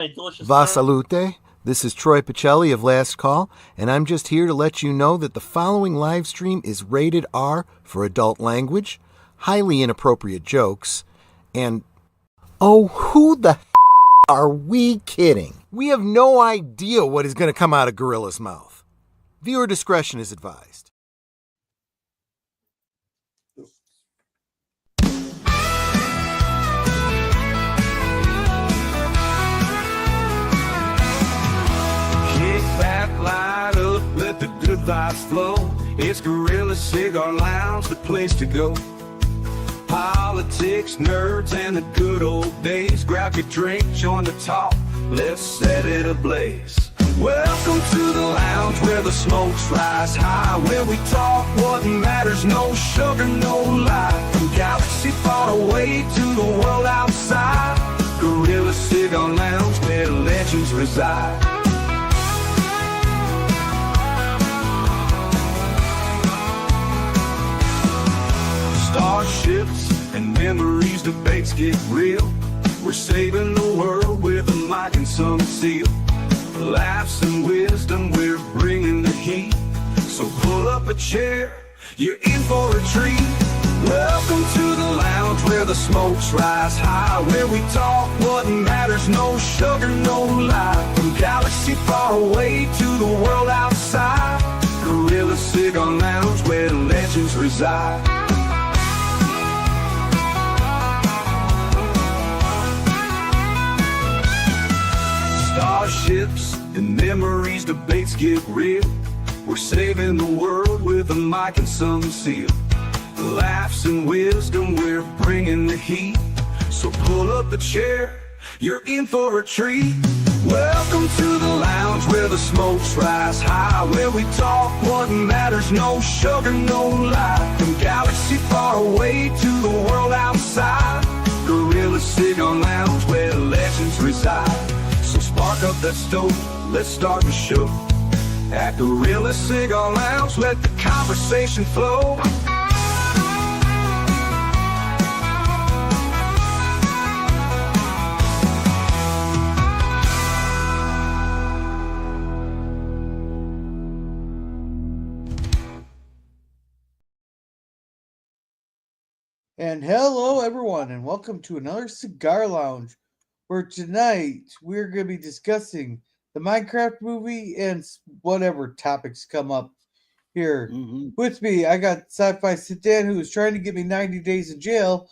Hey, delicious Va sir. salute. This is Troy Pacelli of Last Call, and I'm just here to let you know that the following live stream is rated R for adult language, highly inappropriate jokes, and oh, who the are we kidding? We have no idea what is going to come out of Gorilla's mouth. Viewer discretion is advised. Kick back, light up, let the good vibes flow. It's Gorilla Cigar Lounge, the place to go. Politics, nerds, and the good old days. Grab your drink, join the talk, let's set it ablaze. Welcome to the lounge where the smokes rise high, where we talk what matters, no sugar, no lie. From galaxy far away to the world outside, Gorilla Cigar Lounge where legends reside. Starships and memories, debates get real. We're saving the world with a mic and some seal. Laughs and wisdom, we're bringing the heat. So pull up a chair, you're in for a treat. Welcome to the lounge where the smokes rise high, where we talk what matters, no sugar, no lie. From galaxy far away to the world outside, Gorilla Cigar Lounge where legends reside. Starships and memories, debates get real. We're saving the world with a mic and some seal. Laughs and wisdom, we're bringing the heat. So pull up a chair, you're in for a treat. Welcome to the lounge where the smokes rise high, where we talk what matters, no sugar, no lie. From galaxy far away to the world outside, Gorilla Cigar Lounge where legends reside. So spark up that stove, let's start the show. At Gorilla Cigar Lounge, let the conversation flow. And hello, everyone, and welcome to another Cigar Lounge, where tonight we're going to be discussing the Minecraft movie and whatever topics come up here. With me, I got Sci-Fi Sedan, who is trying to get me 90 days in jail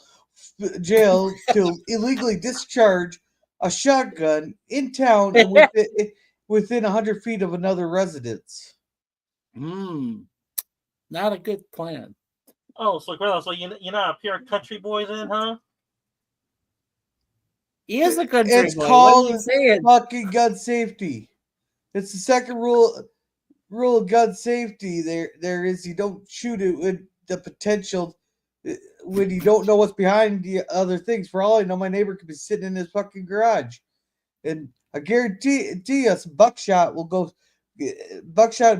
to illegally discharge a shotgun in town and within 100 feet of another residence. Not a good plan. Oh, so Gorilla, so you're not a pure country boy then, huh? He is a country It's boy. called What are you saying? fucking gun safety. It's the second rule of gun safety. There is you don't shoot it with the potential when you don't know what's behind the other things. For all I know, my neighbor could be sitting in his fucking garage, and I guarantee you, some buckshot and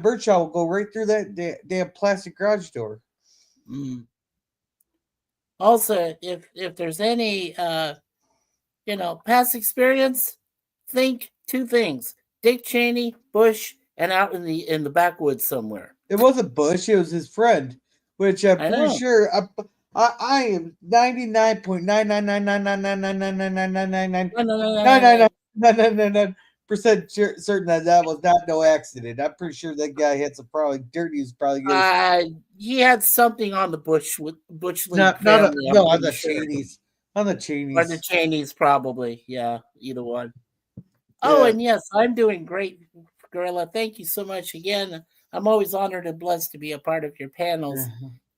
birdshot will go right through that damn plastic garage door. Also, if there's any past experience, think two things: Dick Cheney, Bush, and out in the backwoods somewhere. It wasn't Bush; it was his friend, which I'm pretty sure. I am 99.9999999999999% certain that was not no accident. I'm pretty sure that guy had some probably dirty. Is probably he had something on the Bush League not family. on the Cheneys. On the Cheneys. Or the Cheneys, probably. Yeah, either one. Oh, and yes, I'm doing great, Gorilla. Thank you so much again. I'm always honored and blessed to be a part of your panels.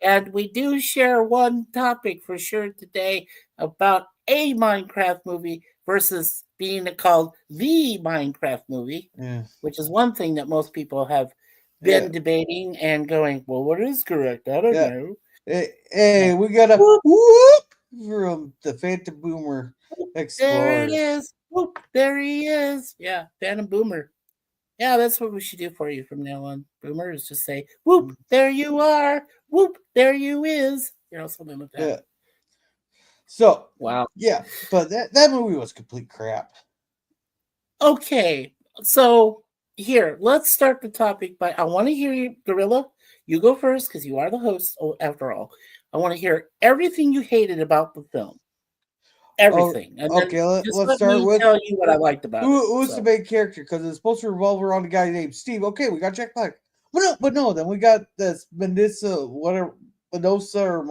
And we do share one topic for sure today about a Minecraft movie versus being called the Minecraft movie, which is one thing that most people have been debating and going, well, what is correct? I don't know. Hey, we got a whoop from the Phantom Boomer Explorer. There it is. Whoop, there he is. Yeah, Phantom Boomer. Yeah, that's what we should do for you from now on. Boomer is just say, whoop, there you are. Whoop, there you is. Something like that. Yeah. So, wow. Yeah, but that movie was complete crap. Okay, so here, let's start the topic by I want to hear you, Gorilla. You go first because you are the host. After all, I want to hear everything you hated about the film, Oh, everything, and then okay. just Let's let start me with tell you what I liked about it. who's the So, main character because it's supposed to revolve around a guy named Steve. Okay, we got Jack Black, but no. Then we got this Menissa, whatever, Minosa or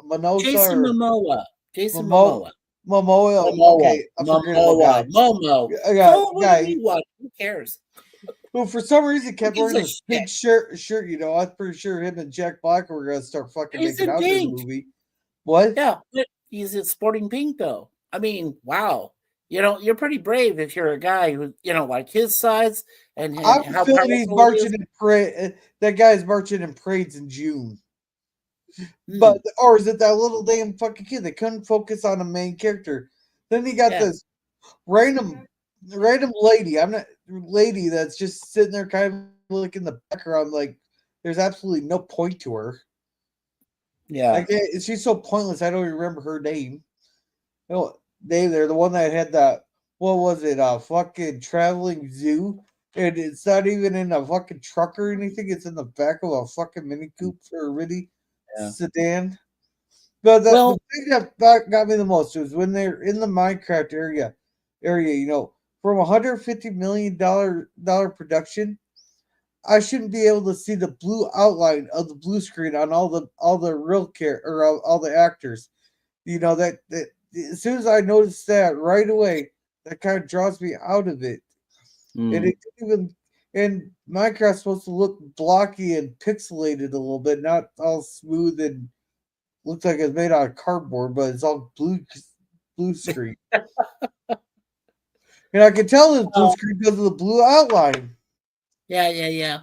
Minosa Jason or Momoa, Jason Momo, Momoa, Momoa. Momoa, Okay, I forget what Momoa, guy. Momo. I got Call it whatever guy you want. Who cares? who for some reason Who kept gives wearing a this shit? pink shirt. You know, I'm pretty sure him and Jack Black were gonna start fucking He's making in out in the pink. movie. What? Yeah, but he's in sporting pink though. I mean, wow. You're pretty brave if you're a guy who, like his size and I'm how feeling he's powerful he is. marching in parade. That guy's marching in parades in June. Hmm, But or is it that little damn fucking kid? They couldn't focus on the main character. Then he got yeah, this random lady. I'm not lady that's just sitting there kind of like in the background, like there's absolutely no point to her. yeah. Like she's so pointless. I don't even remember her name. No, they're the one that had that. What was it? A fucking traveling zoo, and it's not even in a fucking truck or anything. It's in the back of a fucking Mini Coupe or a mini Yeah. sedan. But the Well, thing that got me the most was when they're in the Minecraft area. You know, from $150 million production, I shouldn't be able to see the blue outline of the blue screen on all the real care or all the actors. You know that as soon as I noticed that right away, that kind of draws me out of it. And mm, it didn't even and Minecraft's supposed to look blocky and pixelated a little bit, not all smooth and looks like it's made out of cardboard, but it's all blue screen. And I can tell it's blue well, screen because of the blue outline. yeah.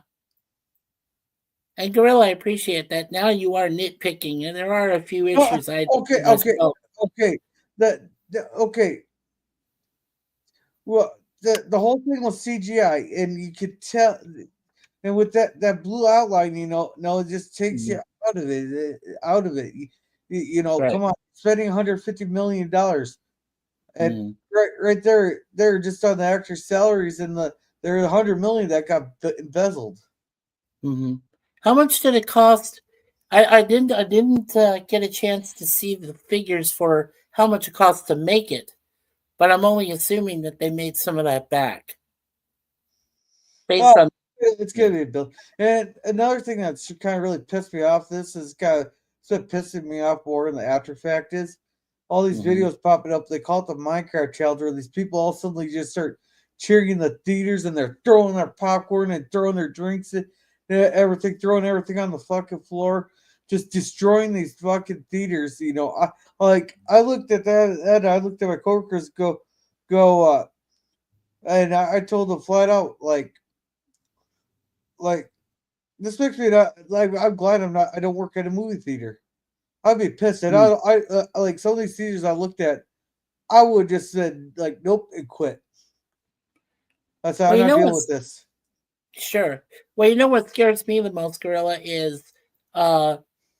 And Gorilla, I appreciate that. Now you are nitpicking, and there are a few No, issues I okay, okay, myself. okay. Okay. Well, the whole thing was CGI, and you could tell. And with that blue outline, no, it just takes you Mm, out of it. Out of it. right. Come on, spending $150 million, and Mm, right there, just on the actors' salaries and there are 100 million that got embezzled. hmm How much did it cost? I didn't get a chance to see the figures for how much it cost to make it, but I'm only assuming that they made some of that back Oh, based on. it's gonna be built. And another thing that's kind of really pissed me off. This is kind of pissing me off more in the after fact is all these Mhm. videos popping up. They call it the Minecraft challenge, where these people all suddenly just start cheering in the theaters and they're throwing their popcorn and throwing their drinks and everything, throwing everything on the fucking floor, just destroying these fucking theaters. I looked at that and I looked at my coworkers go, and I told them flat out like this makes me not like. I'm glad I don't work at a movie theater. I'd be pissed. And Mm. I like some of these theaters I looked at. I would just said like nope and quit. I said Well, I'm you not know dealing with what's this. sure. Well, you know what scares me the most, Gorilla, is uh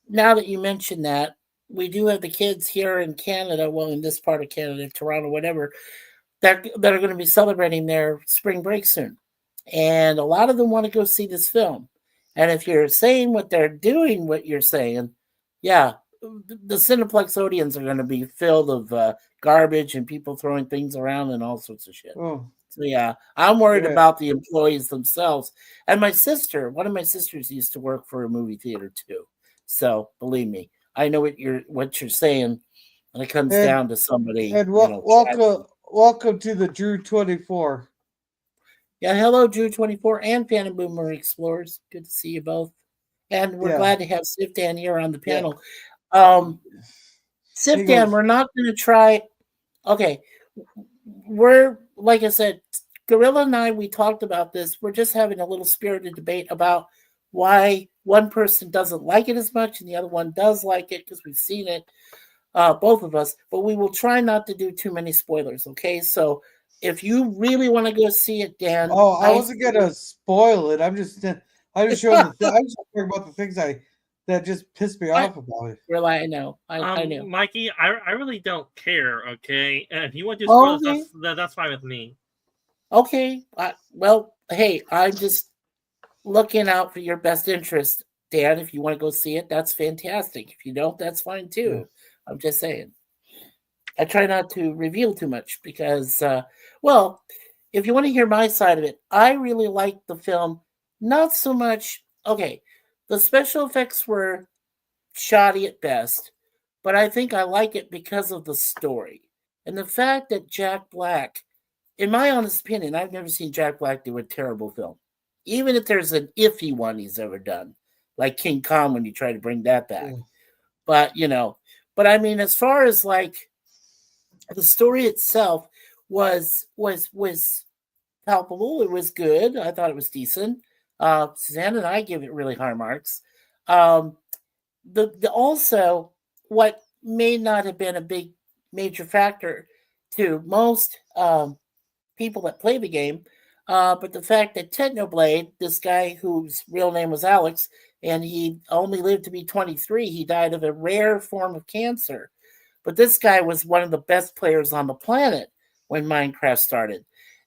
now that you mention that, we do have the kids here in Canada, well, in this part of Canada, Toronto, whatever, that are going to be celebrating their spring break soon. And a lot of them want to go see this film. And if you're saying what they're doing, what you're saying, yeah, the Cineplex audience are going to be filled of garbage and people throwing things around and all sorts of shit. Oh So yeah, I'm worried yeah. about the employees themselves. And one of my sisters used to work for a movie theater too. So believe me, I know what you're saying when it comes And down to somebody, and trash. welcome to the Drew 24. Yeah, hello, Drew 24 and Phantom Boomer Explorers. Good to see you both. And we're Yeah, glad to have Sifdan here on the yeah. panel. Um, He Sifdan, goes. we're not going to try. Okay, we're, like I said, Gorilla and I, we talked about this. We're just having a little spirited debate about why one person doesn't like it as much and the other one does like it because we've seen it, both of us. But we will try not to do too many spoilers, okay? So if you really want to go see it, Dan, Oh, I wasn't gonna spoil it. I'm just showing I'm just talking about the things that just pissed me I off about it. really, I know. I know. Mikey, I really don't care. Okay, and if you want to do Oh, spoilers, okay. that's fine with me. Okay. Well, hey, I'm just looking out for your best interest, Dan. If you want to go see it, that's fantastic. If you don't, that's fine too. Yeah. I'm just saying. I try not to reveal too much because, well, if you want to hear my side of it, I really liked the film. Not so much. Okay, the special effects were shoddy at best, but I think I like it because of the story and the fact that Jack Black, in my honest opinion, I've never seen Jack Black do a terrible film, even if there's an iffy one he's ever done, like King Kong when you try to bring that back. Yeah. But but I mean, as far as like the story itself was palpable. It was good. I thought it was decent. Suzanne and I give it really high marks. Um, the also what may not have been a big major factor to most people that play the game, but the fact that Technoblade, this guy whose real name was Alex, and he only lived to be 23, he died of a rare form of cancer. But this guy was one of the best players on the planet when Minecraft started.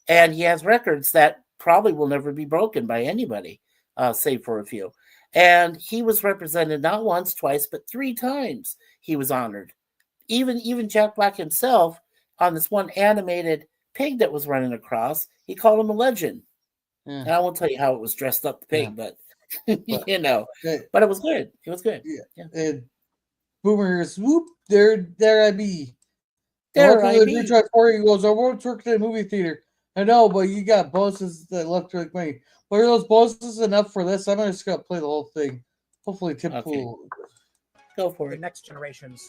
And he has records that probably will never be broken by anybody, save for a few. And he was represented not once, twice, but 3 times he was honored. Even Jack Black himself, on this one animated pig that was running across, he called him a legend. Yeah. And I won't tell you how it was dressed up, the pig, but But but it was good. It was good. Yeah. And Boomer's whoop, there I be. There I The be. new Toy 4, he goes, I won't work in a movie theater. I know, but you got bonuses that left like money. But are those bonuses enough for this? I'm just gonna play the whole thing. Hopefully Tip will Go for The it. next generation's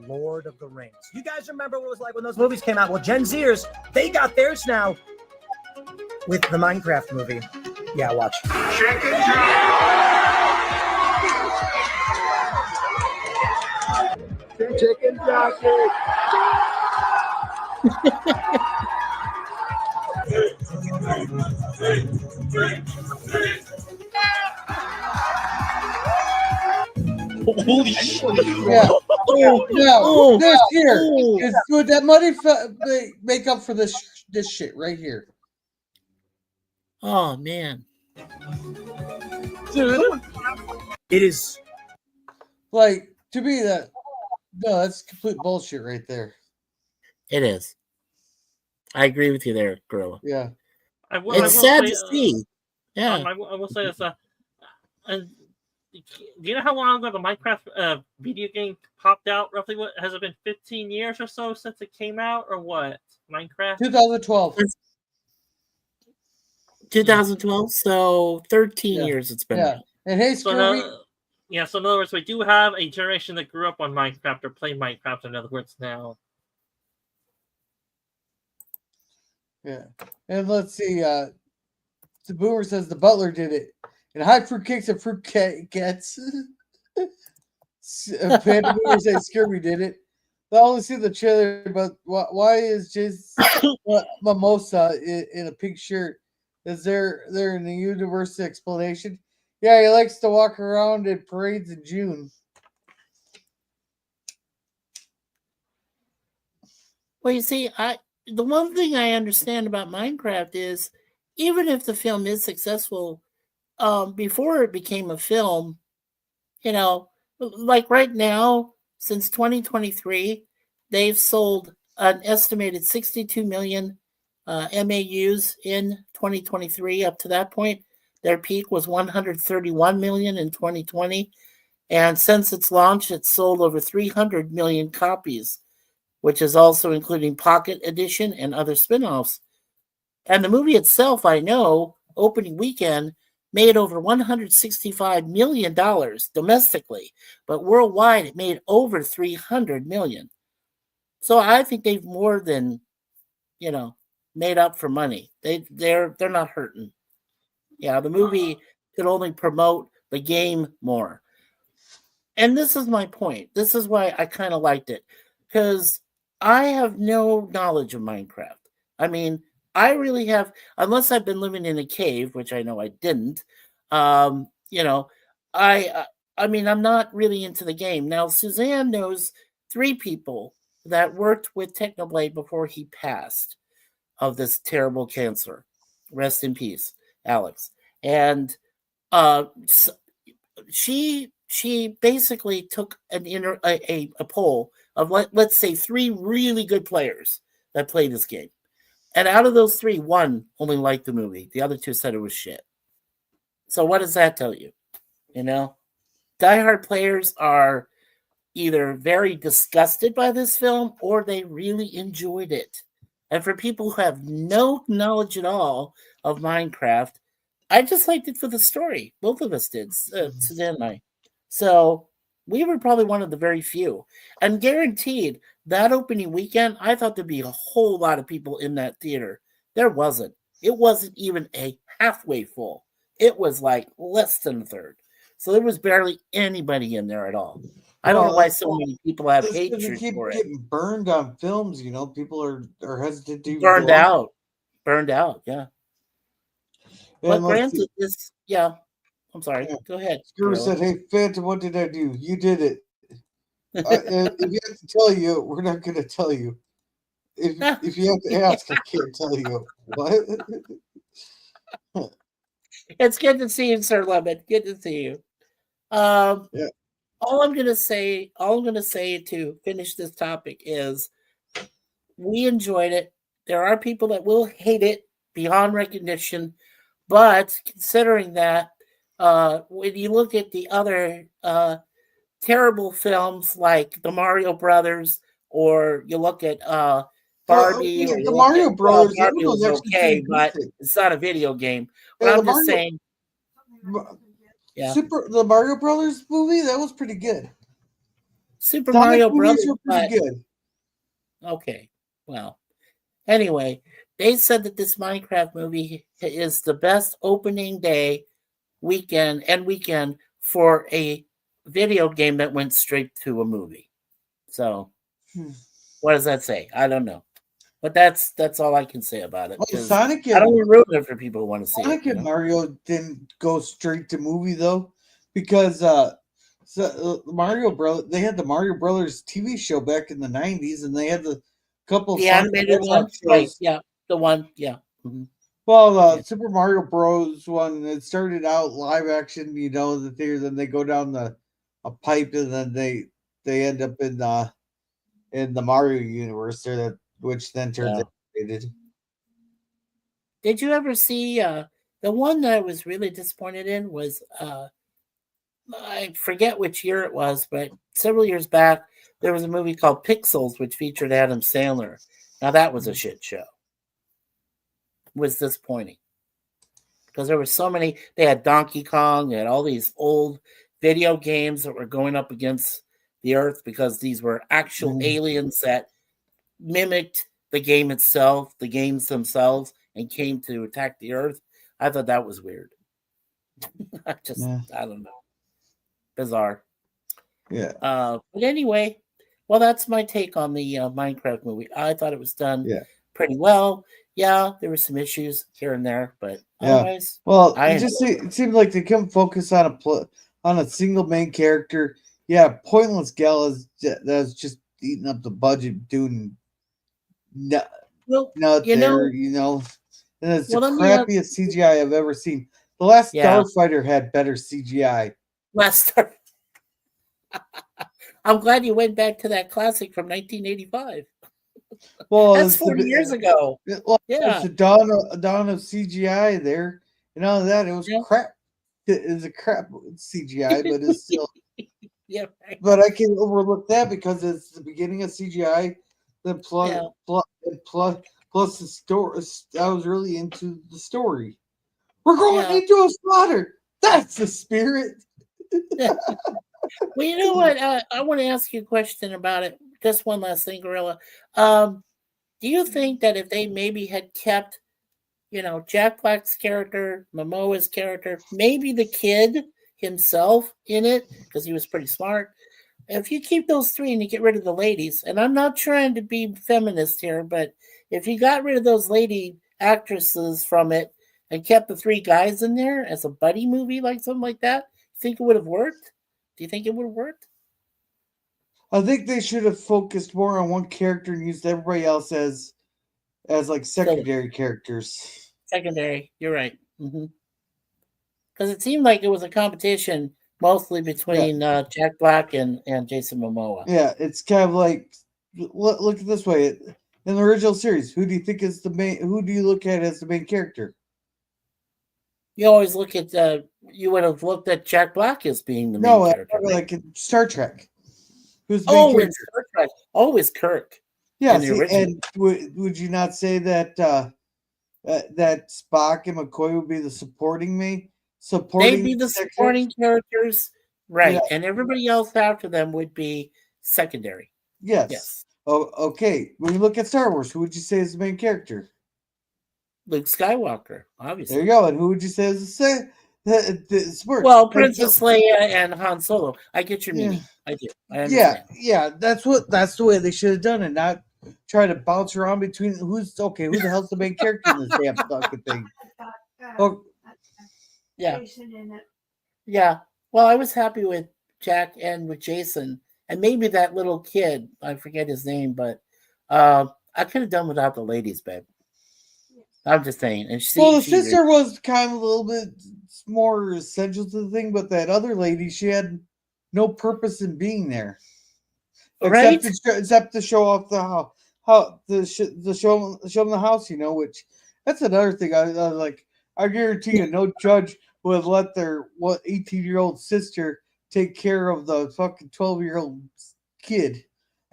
Lord of the Rings. You guys remember what it was like when those movies came out? Well, Gen Zers, they got theirs now with the Minecraft movie. Yeah, watch. Chicken jockey. Holy shit! Yeah. Oh, This here oh. is would that money make up for this shit right here. Oh man. Dude, It is. Like to me that's complete bullshit right there. It is. I agree with you there, Gorilla. Yeah. It's sad to see. Yeah. I will say this. And do you know how long ago the Minecraft video game popped out? Roughly, what has it been? 15 years or so since it came out, or what? Minecraft. 2012. 2012, so 13 Yeah. years it's been Yeah. out. And hey, So Scurvy. so in other words, we do have a generation that grew up on Minecraft or played Minecraft. In other words, now. Yeah. And let's see. The Boomer says the butler did it. And high fruit cakes and fruit cats. Panda Boomer says Scurvy did it. I only see the trailer, but why is Jay's mimosa in a pink shirt? Is there in the universe explanation? Yeah, he likes to walk around in parades in June. Well, you see, the one thing I understand about Minecraft is even if the film is successful, before it became a film, like right now, since 2023, they've sold an estimated 62 million MAUs in 2023. Up to that point, their peak was 131 million in 2020. And since its launch, it's sold over 300 million copies, which is also including Pocket Edition and other spin offs. And the movie itself, I know, opening weekend made over $165 million domestically, but worldwide it made over 300 million. So I think they've more than, made up for money. They're not hurting. Yeah, the movie could only promote the game more. And this is my point. This is why I kind of liked it, because I have no knowledge of Minecraft. I mean, I really have, unless I've been living in a cave, which I know I didn't. Um, you know, I mean, I'm not really into the game. Now, Suzanne knows 3 people that worked with Technoblade before he passed. of this terrible cancer. Rest in peace, Alex. And so she basically took a poll of let's say 3 really good players that played this game. And out of those 3, 1 only liked the movie. The other 2 said it was shit. So what does that tell you? You know, diehard players are either very disgusted by this film or they really enjoyed it. And for people who have no knowledge at all of Minecraft, I just liked it for the story. Both of us did, Suzanne and I. So we were probably one of the very few. And guaranteed, that opening weekend, I thought there'd be a whole lot of people in that theater. There wasn't. It wasn't even a halfway full. It was like less than a third. So there was barely anybody in there at all. I don't know why so many people have hatred for it. Getting burned on films, you know, people are hesitant to even burned out. Burned out, yeah. But granted, this, yeah. I'm sorry. Yeah. Go ahead. Screw said, "Hey, Phantom, what did I do? You did it." If you have to tell you, we're not going to tell you. If you have to ask, I can't tell you. What? It's good to see you, Sir Lemon. Good to see you. Yeah. All I'm gonna say to finish this topic is we enjoyed it. There are people that will hate it beyond recognition, but considering that, when you look at the other terrible films like the Mario Brothers, or you look at Barbie, or the Mario Brothers, Barbie was okay, but it's not a video game. But I'm just saying. Yeah. The Mario Brothers movie, that was pretty good. Super Mario Brothers were pretty good. Okay. Well, anyway, they said that this Minecraft movie is the best opening day weekend for a video game that went straight to a movie. So what does that say? I don't know. But that's all I can say about it. Well, Sonic I don't ruin it for people who want to see Sonic it. and Mario didn't go straight to movie though, because Mario Bros. They had the Mario Brothers TV show back in the '90s, and they had the couple the animated one, right? Yeah, the one, yeah. Mm-hmm. Well, Super Mario Bros. One, it started out live action, you know, the theater. Then they go down a pipe, and then they end up in the Mario universe there, which then turns animated. Did you ever see the one that I was really disappointed in was I forget which year it was, but several years back there was a movie called Pixels which featured Adam Sandler. Now that was a shit show. It was disappointing because there were so many. They had Donkey Kong, they had all these old video games that were going up against the Earth because these were actual aliens that mimicked the game itself, the games themselves, and came to attack the Earth. I thought that was weird. I don't know. Bizarre. Yeah. But anyway, well, that's my take on the Minecraft movie. I thought it was done pretty well. Yeah, there were some issues here and there, but otherwise, well, it seemed like they couldn't focus on a single main character. Yeah, Pointless Gal that was just eating up the budget, doing not there, you know. And it's the crappiest CGI I've ever seen. The last Starfighter had better CGI. I'm glad you went back to that classic from 1985. Well, that's 40 years ago. Well, it's the dawn of CGI there. You know that it was crap. It was a crap CGI, but it's still. Yeah, right. But I can overlook that because it's the beginning of CGI. Then plus the story. I was really into the story. We're going into a slaughter. That's the spirit. Well, you know what? I want to ask you a question about it. Just one last thing, Gorilla. Do you think that if they maybe had kept, Jack Black's character, Momoa's character, maybe the kid himself in it, because he was pretty smart, if you keep those 3 and you get rid of the ladies, and I'm not trying to be feminist here, but if you got rid of those lady actresses from it and kept the 3 guys in there as a buddy movie, like something like that, you think it would have worked? Do you think it would have worked? I think they should have focused more on one character and used everybody else as as like secondary characters. Secondary. You're right. Because it seemed like it was a competition mostly between Jack Black and Jason Momoa. Yeah, it's kind of like look at this way. In the original series, who do you think is the main? Who do you look at as the main character? You always look at you would have looked at Jack Black as being the main No, character. like in Star Trek. Who's the main Oh, character? it's Star Trek. Oh, it's Kirk. Yeah, in the original. and would you not say that that Spock and McCoy would be the supporting me? They'd be the supporting characters, right? Yeah. And everybody else after them would be secondary. Yes. Oh, okay. When you look at Star Wars, who would you say is the main character? Luke Skywalker, obviously. There you go. And who would you say is the sport? Well, Princess Leia and Han Solo. I get your meaning. I do. I understand. Yeah. That's the way they should have done it. Not try to bounce around between who the hell's the main character in this damn fucking thing? Oh, yeah. Yeah. Well, I was happy with Jack and with Jason, and maybe that little kid. I forget his name, but I could have done without the ladies, babe. I'm just saying. And the sister was kind of a little bit more essential to the thing, but that other lady, she had no purpose in being there, right? Except to show off the show them the house, which that's another thing. I guarantee you, no judge would let their 18-year-old sister take care of the fucking 12-year-old kid.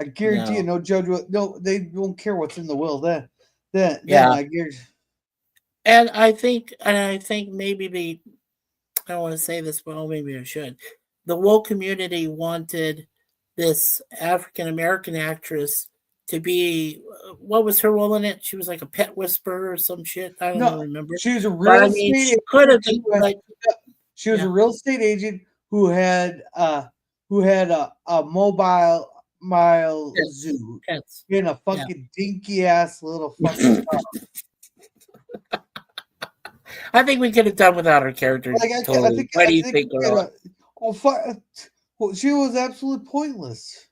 I guarantee you, no judge would. No, they won't care what's in the will. Then I guarantee. And I think maybe I don't want to say this, but maybe I should. The woke community wanted this African American actress to be, what was her role in it? She was like a pet whisperer or some shit. I don't remember. She was a real estate she could have been like. She was a real estate agent who had a mobile zoo in a fucking dinky ass little fucking car. I think we could have done without her character. Totally. What do you think, girl? She was absolutely pointless.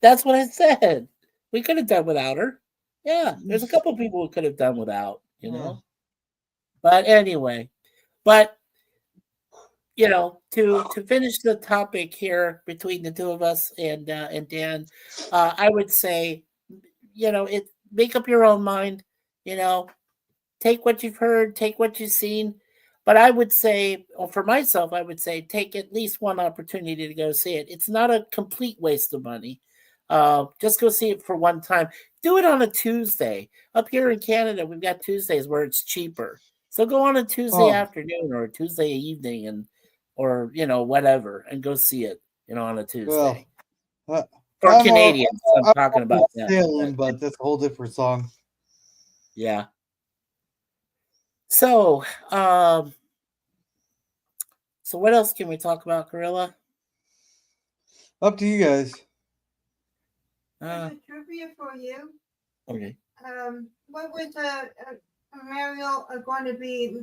That's what I said. We could have done without her. Yeah, there's a couple people we could have done without, But anyway, to finish the topic here between the two of us and Dan, I would say, make up your own mind. Take what you've heard, take what you've seen. But I would say, or for myself, I would say take at least one opportunity to go see it. It's not a complete waste of money. Just go see it for one time. Do it on a Tuesday. Up here in Canada, we've got Tuesdays where it's cheaper. So go on a Tuesday afternoon or a Tuesday evening or whatever, and go see it, on a Tuesday. For Canadians, I'm talking about that. Sailing, but that's a whole different song. Yeah. So what else can we talk about, Gorilla? Up to you guys. There's a trivia for you. Okay. What was Mario going to be?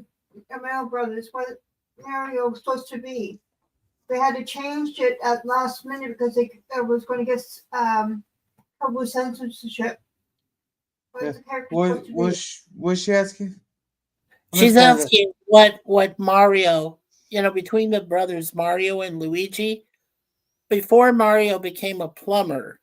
Mario Brothers. What Mario was supposed to be? They had to change it at last minute because they was going to get trouble censorship. What is the character supposed to be? Was she asking? She's asking what Mario, between the brothers Mario and Luigi, before Mario became a plumber,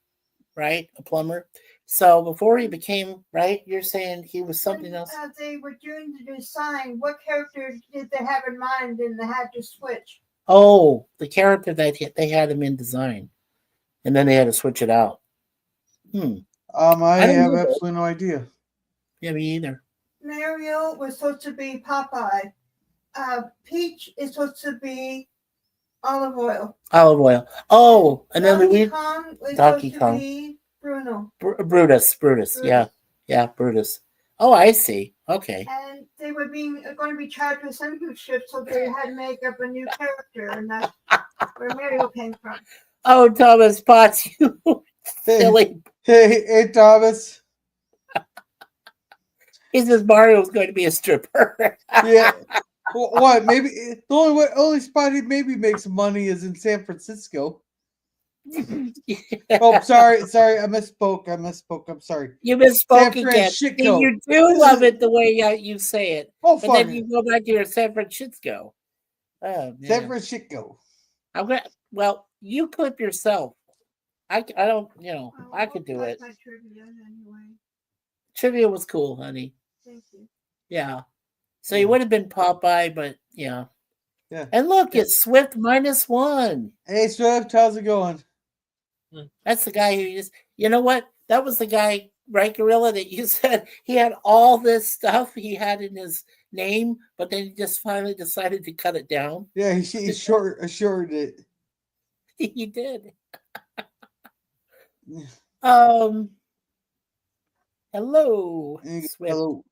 right? A plumber. So before he became, right, you're saying he was something else? They were doing the design. What character did they have in mind and they had to switch? Oh, the character that they had him in design. And then they had to switch it out. I have absolutely no idea. Yeah, me either. Mario was supposed to be Popeye. Peach is supposed to be Olive Oil. Olive Oil. Oh, and then Donkey Kong was supposed to be Bruno. Brutus. Yeah, Brutus. Oh, I see. Okay. And they were going to be charged with censorship, so they had to make up a new character, and that's where Mario came from. Oh, Thomas Potts, you silly. Hey, Thomas. He says Mario's going to be a stripper. Yeah. What? Maybe the only spot he maybe makes money is in San Francisco. Oh, sorry, I misspoke. I'm sorry. You misspoke San again. See, Francisco. you do love it the way you say it. Oh, But then fuck you it. go back to your San Francisco. Oh, San man. Francisco. I'm gonna. Well, you clip yourself. I don't. I could do That's it. my trivia anyway. Trivia was cool, honey. Thank you. Yeah. So you would have been Popeye, but yeah. Yeah. And look, it's Swift -1. Hey, Swift, how's it going? That's the guy who just. You know what? That was the guy, right, Gorilla, that you said he had all this stuff he had in his name, but then he just finally decided to cut it down. Yeah, he assured it. He did. Yeah. Hello, Swift. Hello.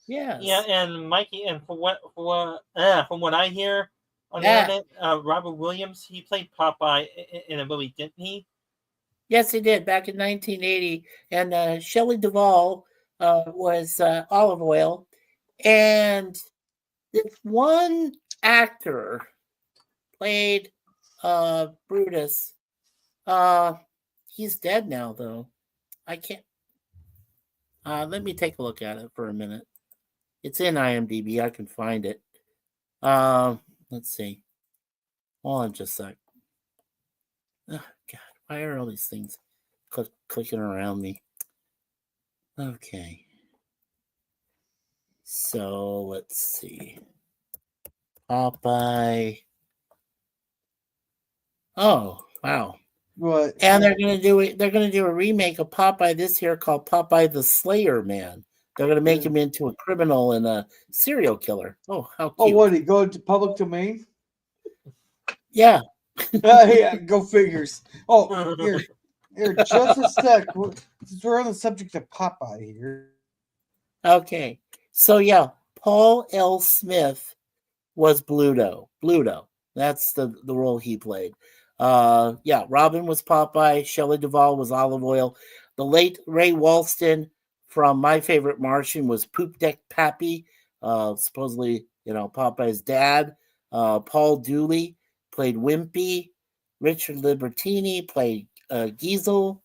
Yes. Yeah, and Mikey, and from what I hear on the internet, Robert Williams, he played Popeye in a movie, didn't he? Yes, he did back in 1980. And Shelley Duvall was Olive Oil. And this one actor played Brutus. He's dead now, though. I can't. Let me take a look at it for a minute. It's in IMDb. I can find it. Let's see. Hold on just a sec. Oh, God, why are all these things clicking around me? Okay. So let's see. Popeye. Oh, wow. What? And they're gonna do it. They're gonna do a remake of Popeye this year called Popeye the Slayer Man. They're gonna make him into a criminal and a serial killer. Oh, how cute! Oh, what? He go into public domain? Yeah. Yeah, go figures. Oh, here, just a sec. Since we're on the subject of Popeye here. Okay. So yeah, Paul L. Smith was Bluto. Bluto. That's the role he played. Yeah, Robin was Popeye. Shelley Duvall was Olive Oil. The late Ray Walston from My Favorite Martian was Poop Deck Pappy, supposedly, Popeye's dad. Paul Dooley played Wimpy. Richard Libertini played Giesel.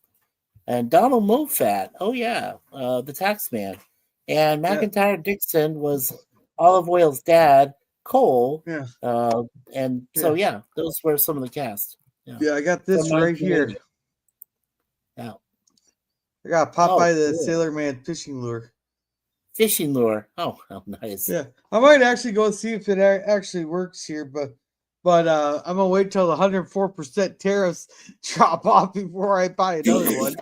And Donald Moffat, oh yeah, the tax man. And McIntyre Dixon was Olive Oil's dad, Cole. Yeah. And so, yeah, those were some of the cast. Yeah, I got this right here. Yeah. I got Popeye the Sailor Man fishing lure. Fishing lure. Oh, how nice. Yeah. I might actually go see if it actually works here, but I'm gonna wait till the 104% tariffs drop off before I buy another one.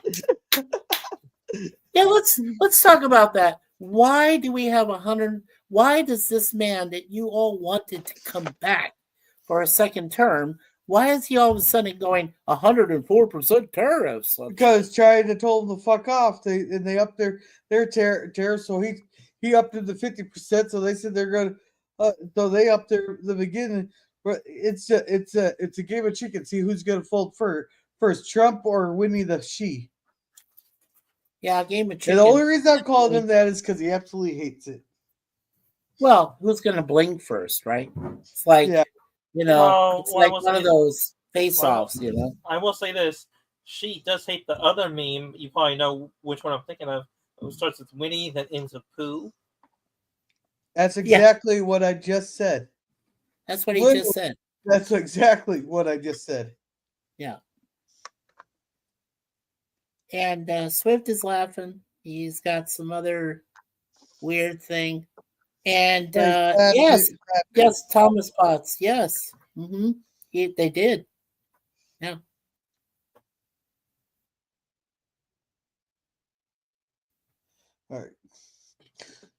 Yeah, let's talk about that. Why do we have 100? Why does this man that you all wanted to come back for a second term? Why is he all of a sudden going 104% tariffs? Because China told him to fuck off. They upped their tariffs, so he upped it to 50%. So they said they're gonna. So they upped the beginning. But it's a game of chicken. See who's gonna fold first, Trump or Winnie the She. Yeah, game of chicken. And the only reason I'm calling him that is because he absolutely hates it. Well, who's gonna blink first, right? It's like it's like one of those face-offs, I will say this: she does hate the other meme. You probably know which one I'm thinking of. It starts with Winnie, that ends with Pooh. That's exactly what I just said. That's what he just said. That's exactly what I just said. Yeah. And Swift is laughing. He's got some other weird thing. And yes, Thomas Potts. Yes. Mm-hmm. They did. Yeah. All right.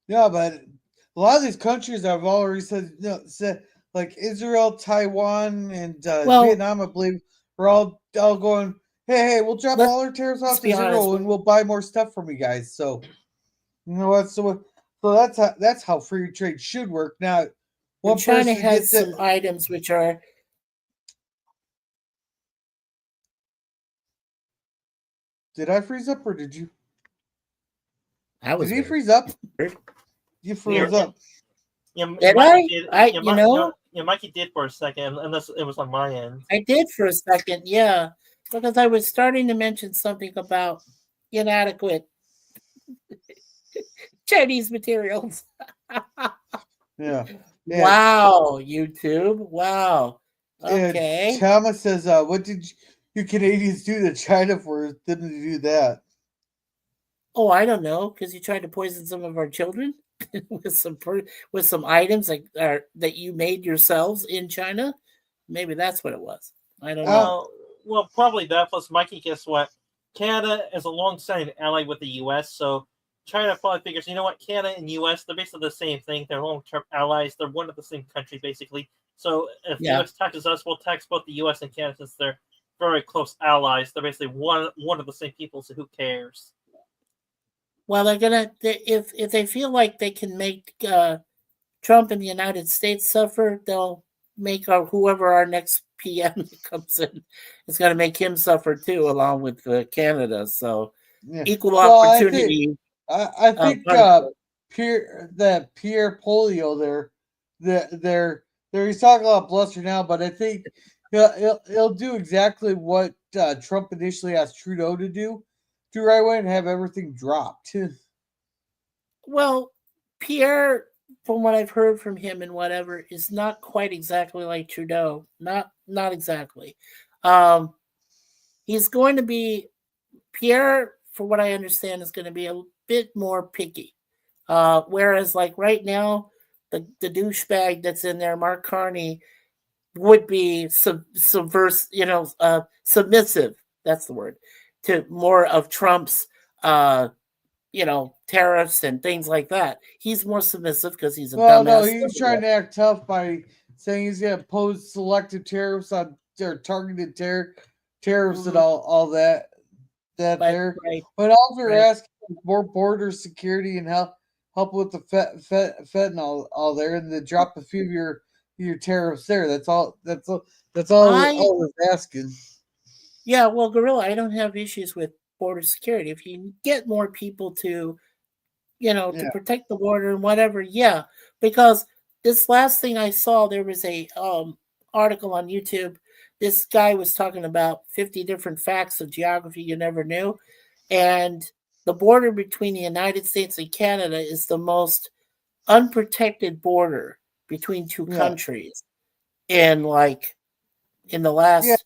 Yeah, but a lot of these countries I've already said like Israel, Taiwan, and Vietnam, I believe, we're all going, hey, we'll drop all our tariffs off to zero and we'll buy more stuff from you guys. So, you know what? So that's how free trade should work. Now, China has some items which are. Did I freeze up or did you? Did he freeze up? You froze up. Yeah, Mikey Mikey did for a second, unless it was on my end. I did for a second, yeah. because I was starting to mention something about inadequate Chinese materials. Yeah. Wow, YouTube. Wow. Okay. Thomas says, "What did you Canadians do to China for them to do that?" Oh, I don't know, because you tried to poison some of our children with some items that you made yourselves in China. Maybe that's what it was. I don't know. Well, probably that. Plus, Mikey, guess what? Canada is a long-standing ally with the U.S., so China probably figures, you know what? Canada and U.S. they're basically the same thing. They're long-term allies. They're one of the same country, basically. So if the Yeah. U.S. taxes us, we'll tax both the U.S. and Canada since they're very close allies. They're basically one of the same people. So who cares? Well, if they feel like they can make Trump and the United States suffer, they'll make whoever our next PM comes in is going to make him suffer too, along with Canada. So equal opportunity. I think Pierre Polio they're he's talking a lot of bluster now, but I think he'll do exactly what Trump initially asked Trudeau to do right away and have everything dropped. Well, Pierre, from what I've heard from him and whatever, is not quite exactly like Trudeau. Not exactly. He's going to be Pierre, for what I understand, is going to be a bit more picky. Whereas, like right now, the douchebag that's in there, Mark Carney, would be subversive, submissive. That's the word, to more of Trump's, tariffs and things like that. He's more submissive because he's a dumbass. No, he's trying to act tough by saying he's going to impose selective tariffs on or targeted tariffs and all that there. Right, but also we're asking more border security and help with the fentanyl all there, and to drop a few of your tariffs there. That's all we're asking. Yeah, well, Gorilla, I don't have issues with border security. If you get more people to, to protect the border and whatever, yeah. Because this last thing I saw, there was a article on YouTube. This guy was talking about 50 different facts of geography you never knew. And the border between the United States and Canada is the most unprotected border between two countries in the last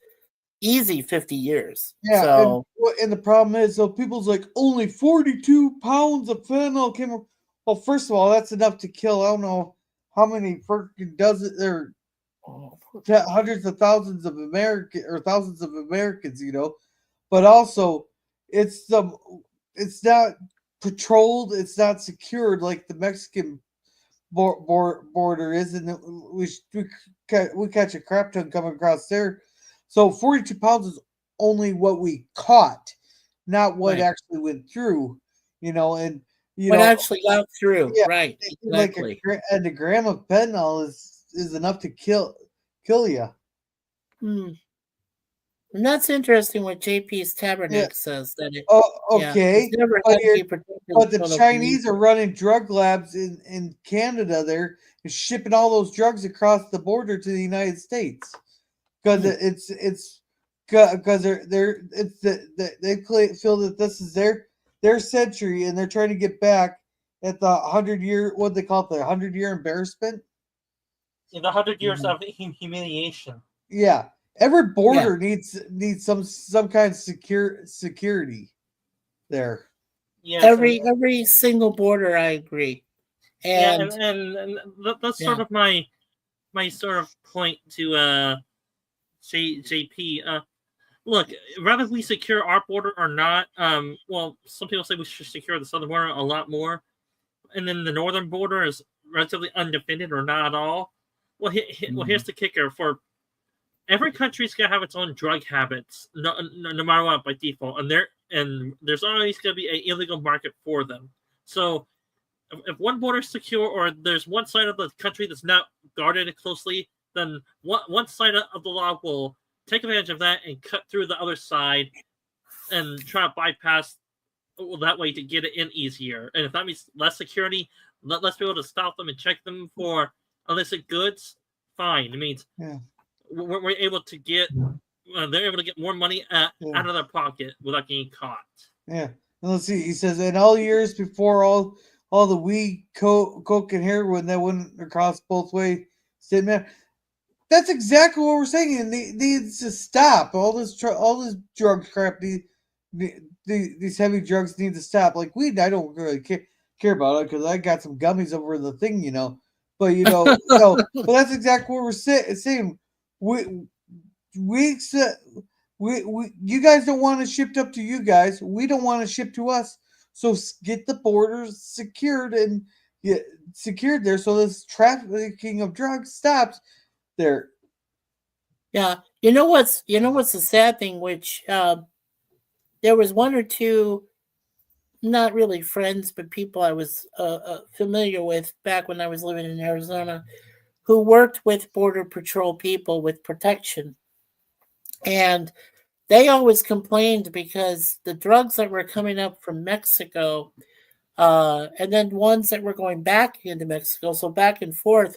easy 50 years. Yeah, so, and the problem is, so people's like, only 42 pounds of fentanyl came. Well, first of all, that's enough to kill. I don't know how many freaking dozen there, hundreds of thousands of thousands of Americans, But also, it's not patrolled. It's not secured like the Mexican border is, and we catch a crap ton coming across there. So 42 pounds is only what we caught, not what actually went through, and what actually got through, right? Exactly. Like a gram of fentanyl is enough to kill you. And that's interesting what JP's Tabernacle says that it. Okay, but the Chinese are running drug labs in Canada there and shipping all those drugs across the border to the United States because it's because they feel that this is their century and they're trying to get back at the 100-year, what they call it, the 100-year embarrassment. In the 100 years of humiliation. Yeah. Every border needs some kind of security there. Yes, every single border, I agree. And that's sort of my sort of point to JP. Look, whether we secure our border or not, well, some people say we should secure the southern border a lot more, and then the northern border is relatively undefended or not at all. Well, here's the kicker: for every country's gonna have its own drug habits, no matter what, by default, and there's always gonna be an illegal market for them. So, if one border is secure, or there's one side of the country that's not guarded closely, then one side of the law will take advantage of that and cut through the other side and try to bypass that way to get it in easier. And if that means less security, less people to stop them and check them for illicit goods, fine. It means we're able to get they're able to get more money out of their pocket without getting caught. Yeah. And let's see. He says, in all years before all the weed, coke, and heroin that went across both ways, that's exactly what we're saying. And needs to stop. All this drug crap. These heavy drugs need to stop. Like weed, I don't really care about it because I got some gummies over the thing, you know. But you know, but that's exactly what we're saying. We you guys don't want it shipped up to you guys. We don't want it shipped to us. So get the borders secured and secured there so this trafficking of drugs stops there. Yeah, you know what's the sad thing, which there was one or two, not really friends, but people I was familiar with back when I was living in Arizona, who worked with Border Patrol people with protection. And they always complained because the drugs that were coming up from Mexico, and then ones that were going back into Mexico, so back and forth,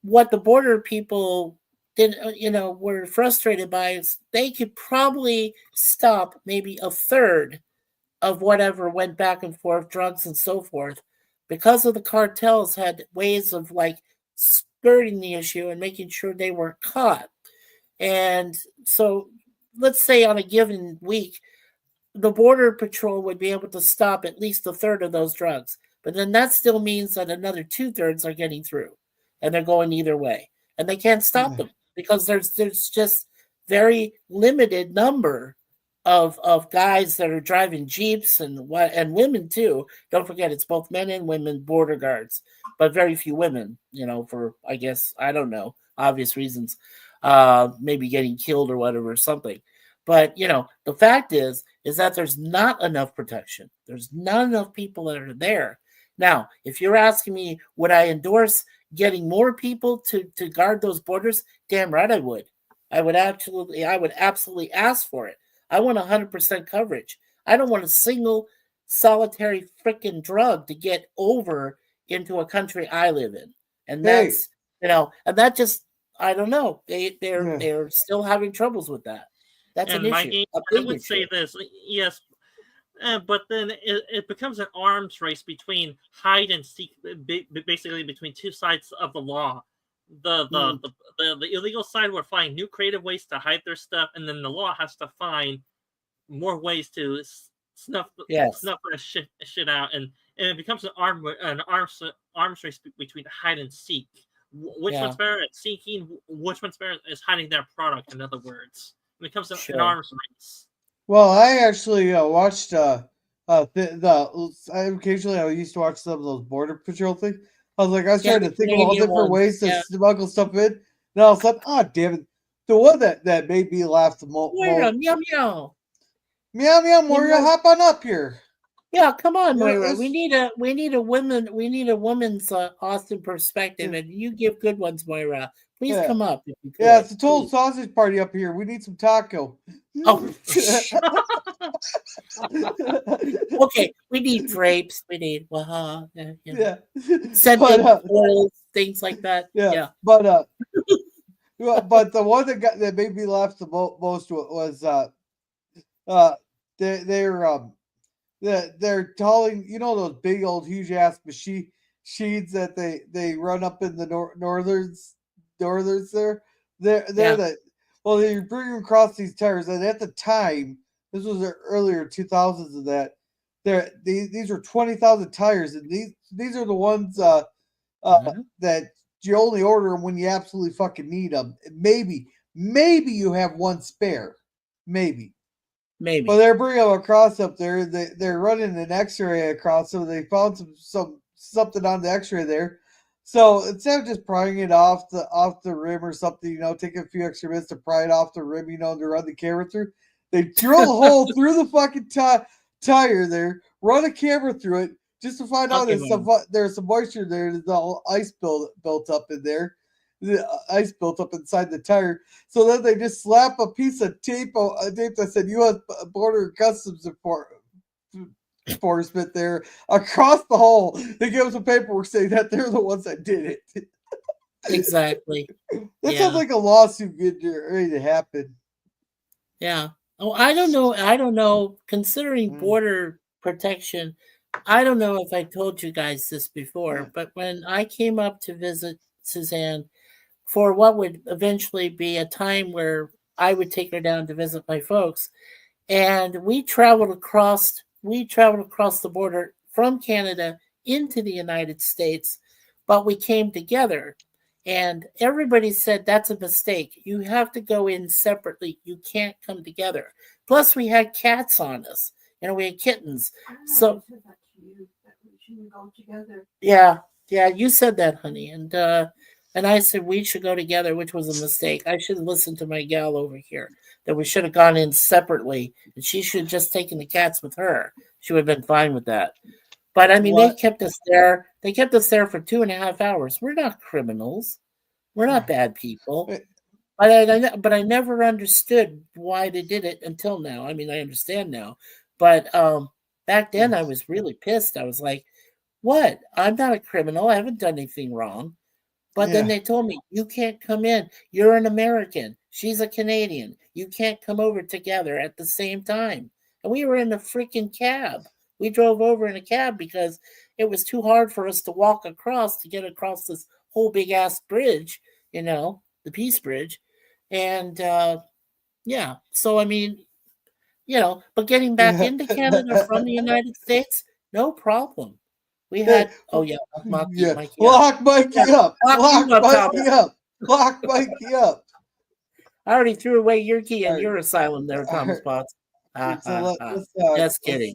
what the border people didn't, were frustrated by is they could probably stop maybe a third of whatever went back and forth, drugs and so forth, because of the cartels had ways of like skirting the issue and making sure they weren't caught. And so let's say on a given week, the Border Patrol would be able to stop at least a third of those drugs. But then that still means that another 2/3 are getting through and they're going either way. And they can't stop them because there's just very limited number of guys that are driving Jeeps and women too. Don't forget, it's both men and women border guards, but very few women, for, I guess, I don't know, obvious reasons. Maybe getting killed or whatever or something. But, the fact is that there's not enough protection. There's not enough people that are there. Now, if you're asking me, would I endorse getting more people to guard those borders? Damn right I would. I would absolutely ask for it. I want 100% coverage. I don't want a single solitary freaking drug to get over into a country I live in. And that's, and that just, I don't know. They're still having troubles with that. That's an issue. I would say this, yes, but then it becomes an arms race between hide and seek, basically between two sides of the law. The illegal side will find new creative ways to hide their stuff, and then the law has to find more ways to snuff that shit out, and it becomes an arms race between hide and seek. Which one's better at seeking? Which one's better at hiding their product? In other words, it becomes an arms race. Well, I actually watched occasionally I used to watch some of those Border Patrol things. I was trying to think of all different ways to smuggle stuff in. And all of a sudden, oh damn it! The one that made me laugh the most. Moira, meow meow. Meow meow, Moira, hop on up here. Yeah, come on, Moira. We need a woman's Austin perspective, and you give good ones, Moira. Please come up. If you could. Yeah, it's a total sausage party up here. We need some taco. Oh. Okay, we need drapes. We need scented oils, things like that. Yeah. But but the one that made me laugh the most was they're telling, those big old huge ass machines that they run up in the northerns there. They bring them across these tires, and at the time, this was the earlier 2000s of that. These are 20,000 tires, and these are the ones that you only order them when you absolutely fucking need them. Maybe you have one spare, maybe. But they're bringing them across up there. They're running an X-ray across, so they found something on the X-ray there. So instead of just prying it off the rim or something, taking a few extra minutes to pry it off the rim, to run the camera through, they drill a hole through the fucking tire there, run a camera through it, just to find out there's some moisture there. There's all ice built up in there. The ice built up inside the tire. So then they just slap a piece of tape that said U.S. Border Customs Enforcement there across the hole. They give them some paperwork saying that they're the ones that did it. Exactly. That sounds like a lawsuit getting ready to happen. Yeah. Oh, I don't know. I don't know. Considering border protection, I don't know if I told you guys this before, but when I came up to visit Suzanne for what would eventually be a time where I would take her down to visit my folks, and we traveled across the border from Canada into the United States, but we came together. And everybody said that's a mistake. You have to go in separately. You can't come together. Plus, we had cats on us. We had kittens. So, that we shouldn't go together. yeah, you said that, honey, and I said we should go together, which was a mistake. I should listen to my gal over here that we should have gone in separately, and she should have just taken the cats with her. She would have been fine with that. But I mean, they What? kept us there. They kept us there for 2.5 hours. We're not criminals. We're not bad people. But I never understood why they did it until now. I mean, I understand now, but back then I was really pissed. I was like, "What? I'm not a criminal. I haven't done anything wrong." But then Yeah. they told me, "You can't come in. You're an American. She's a Canadian. You can't come over together at the same time." And we were in a freaking cab. We drove over in a cab because it was too hard for us to walk across to get across this whole big ass bridge, the Peace Bridge. And yeah, so I mean, but getting back Yeah. into Canada from the United States, no problem. We had, oh yeah, Yeah. Mikey up. Lock Yeah, Mikey up. lock Lock you up, Mikey Thomas. up. Lock Mikey up. I already threw away your key in All right. your asylum there, All Thomas right. Potts. Ha So ha let, ha. let's Just kidding.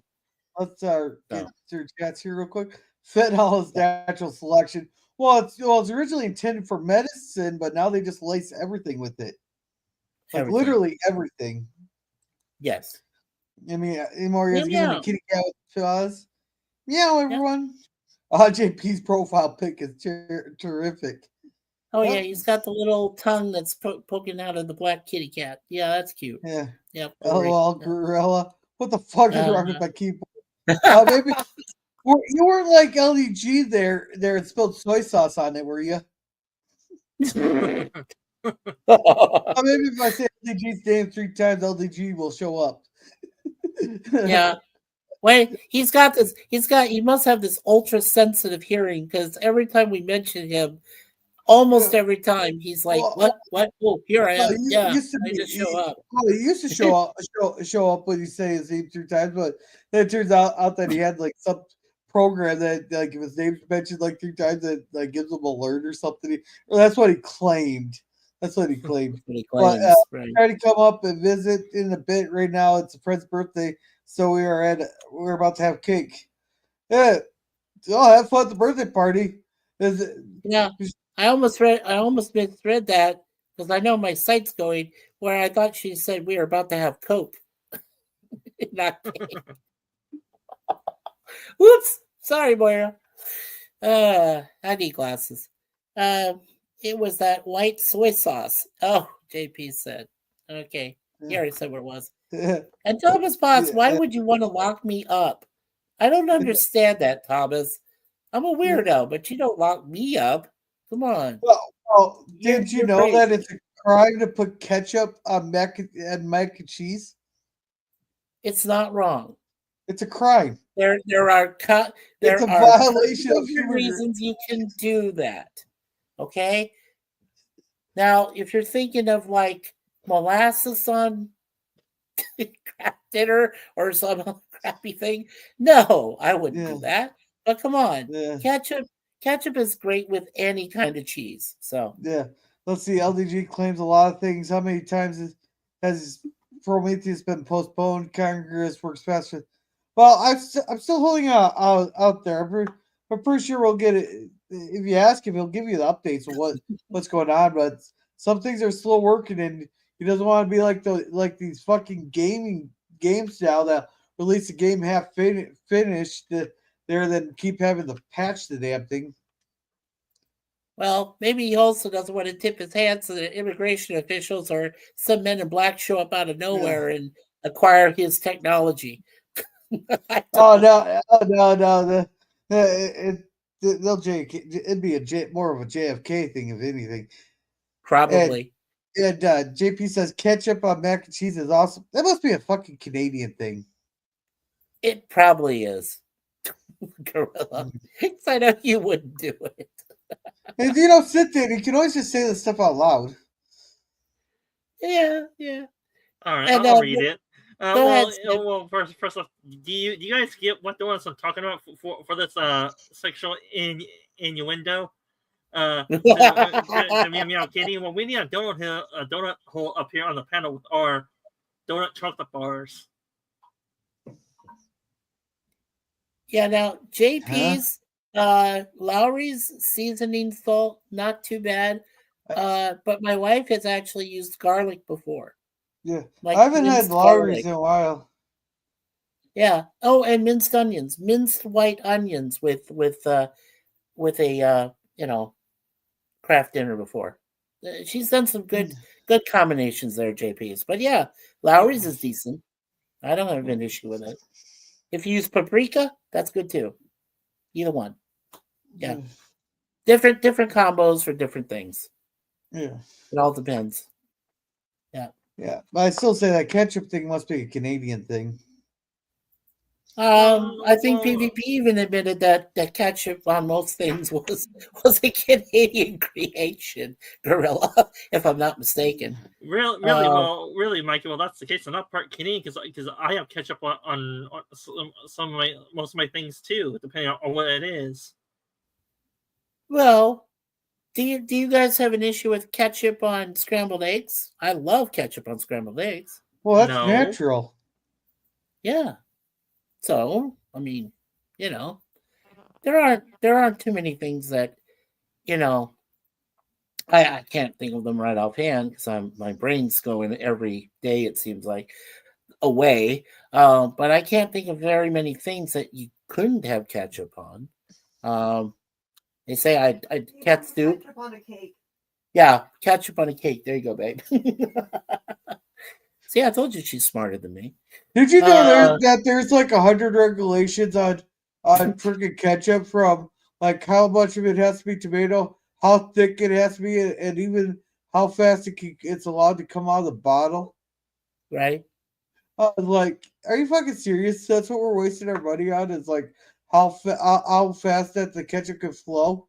let's get So, through chats here real quick. Fentanyl is natural selection. Well, it's originally intended for medicine, but now they just lace everything with it. Like everything. literally everything. Yes. I mean, anymore Meow guys giving a meow. kitty cat to us. Meow, Yeah. everyone. JP's profile pic is terrific. Oh yeah, Yep. he's got the little tongue that's poking out of the black kitty cat. Yeah, that's cute. Yeah. Yeah, LOL, Gorilla. What the fuck is wrong with uh, my keyboard? Maybe you weren't like LDG there. There, it spelled soy sauce on it, were you? Maybe if I say LDG's name 3 times, LDG will show up. yeah. Wait, he must have this ultra sensitive hearing because every time we mention him, almost every time he's like, Well, what? Oh, here I am. it Yeah, used to I be. just show up. Well, he used to show up when you say his name 3 times, but then it turns out that he had like some program that like if his name's mentioned like 3 times, that like gives him alert or something. Or that's what he claimed. That's what he claimed. That's what he But claims, right? trying to come up and visit in a bit. Right now, it's a friend's birthday, so we're about to have cake. Yeah, have fun at the birthday party. Is it? Yeah, I almost misread that because I know my site's going where I thought she said we were about to have Coke, not cake. Whoops, sorry, Moira. I need glasses. It was that white soy sauce. Oh, JP said. Okay, he already said what it was. And Thomas Potts, why would you want to lock me up? I don't understand that, Thomas. I'm a weirdo, but you don't lock me up. Come on. Well, You're- did you you're know that crazy. it's a crime to put ketchup on mac and cheese? It's not wrong. It's a crime. There are It's a perfectly violation of good human. reasons you can do that. Okay. Now, if you're thinking of like molasses on crap dinner or some crappy thing, no, I wouldn't do that. But come on, Yeah. ketchup is great with any kind of cheese. So Yeah. Let's see. LDG claims a lot of things. How many times has Prometheus been postponed? Congress works faster. Well, I'm still holding out there. I'm pretty sure we'll get it. If you ask him, he'll give you the updates of what's going on. But some things are slow working, and he doesn't want to be like these fucking games now that release a game half finished there, then keep having to patch the damn thing. well, maybe he also doesn't want to tip his hand so that immigration officials or some men in black show up out of nowhere and acquire his technology. Oh no! They'll JK. It'd be more of a JFK thing, if anything. Probably. And JP says ketchup on mac and cheese is awesome. That must be a fucking Canadian thing. It probably is. Gorilla. I know you wouldn't do it. And you don't sit there. You can always just say this stuff out loud. Yeah. All right, And, I'll read it. go ahead, Steve. First off, do you guys get what the ones I'm talking about for this sexual innuendo? The Meow Meow Kitty. Well, we need a donut hole up here on the panel with our donut chocolate bars. Yeah, now JP's Lowry's seasoning salt, not too bad. But my wife has actually used garlic before. Yeah. Like I haven't had minced Lowry's garlic. in a while. Yeah. Oh, and minced onions, minced white onions with a craft dinner before. She's done some good combinations there, JP's. But yeah, Lowry's is decent. I don't have an issue with it. If you use paprika, that's good too. Either one. Yeah. Different combos for different things. Yeah. It all depends. Yeah. Yeah. But I still say that ketchup thing must be a Canadian thing. I think PvP even admitted that ketchup on most things was a Canadian creation, Gorilla, if I'm not mistaken. Really, Mikey. Well, that's the case. I'm not part Canadian because I have ketchup on some of most of my things too, depending on what it is. Well, do you guys have an issue with ketchup on scrambled eggs? I love ketchup on scrambled eggs. Well, that's natural. Yeah. So, I mean, there aren't too many things that, I can't think of them right offhand because my brain's going every day, it seems like, away. But I can't think of very many things that you couldn't have ketchup on. They say I cat soup. Ketchup on a cake. Yeah, ketchup on a cake. There you go, babe. See, I told you she's smarter than me. Did you know that there's like 100 regulations on freaking ketchup, from like how much of it has to be tomato, how thick it has to be, and even how fast it's allowed to come out of the bottle? Right. Like, are you fucking serious? That's what we're wasting our money on, is like how fast that the ketchup can flow?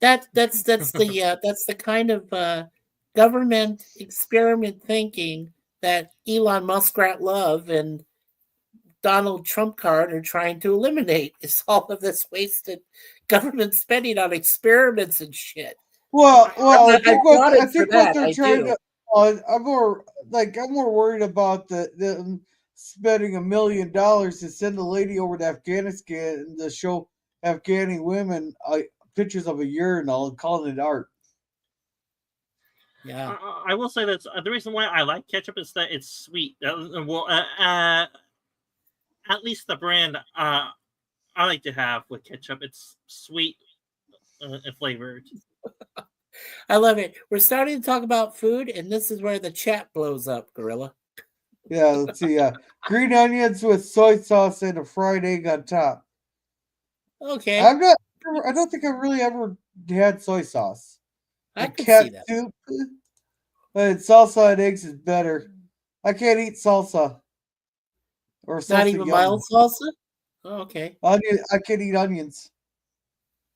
That's the kind of government experiment thinking that Elon Muskrat Love and Donald Trump card are trying to eliminate, is all of this wasted government spending on experiments and shit. Well, I think what they're I trying do. to. I'm more worried about the spending $1 million to send a lady over to Afghanistan to show Afghani women pictures of a urinal and calling it art. Yeah, I will say that the reason why I like ketchup is that it's sweet. At least the brand I like to have with ketchup, it's sweet and flavored. I love it. We're starting to talk about food, and this is where the chat blows up, Gorilla. Yeah, let's see. Green onions with soy sauce and a fried egg on top. Okay. I don't think I've really ever had soy sauce. I could cat see that. soup, but salsa and eggs is better. I can't eat salsa or salsa. Not even mild salsa? Oh, okay. I can't eat onions.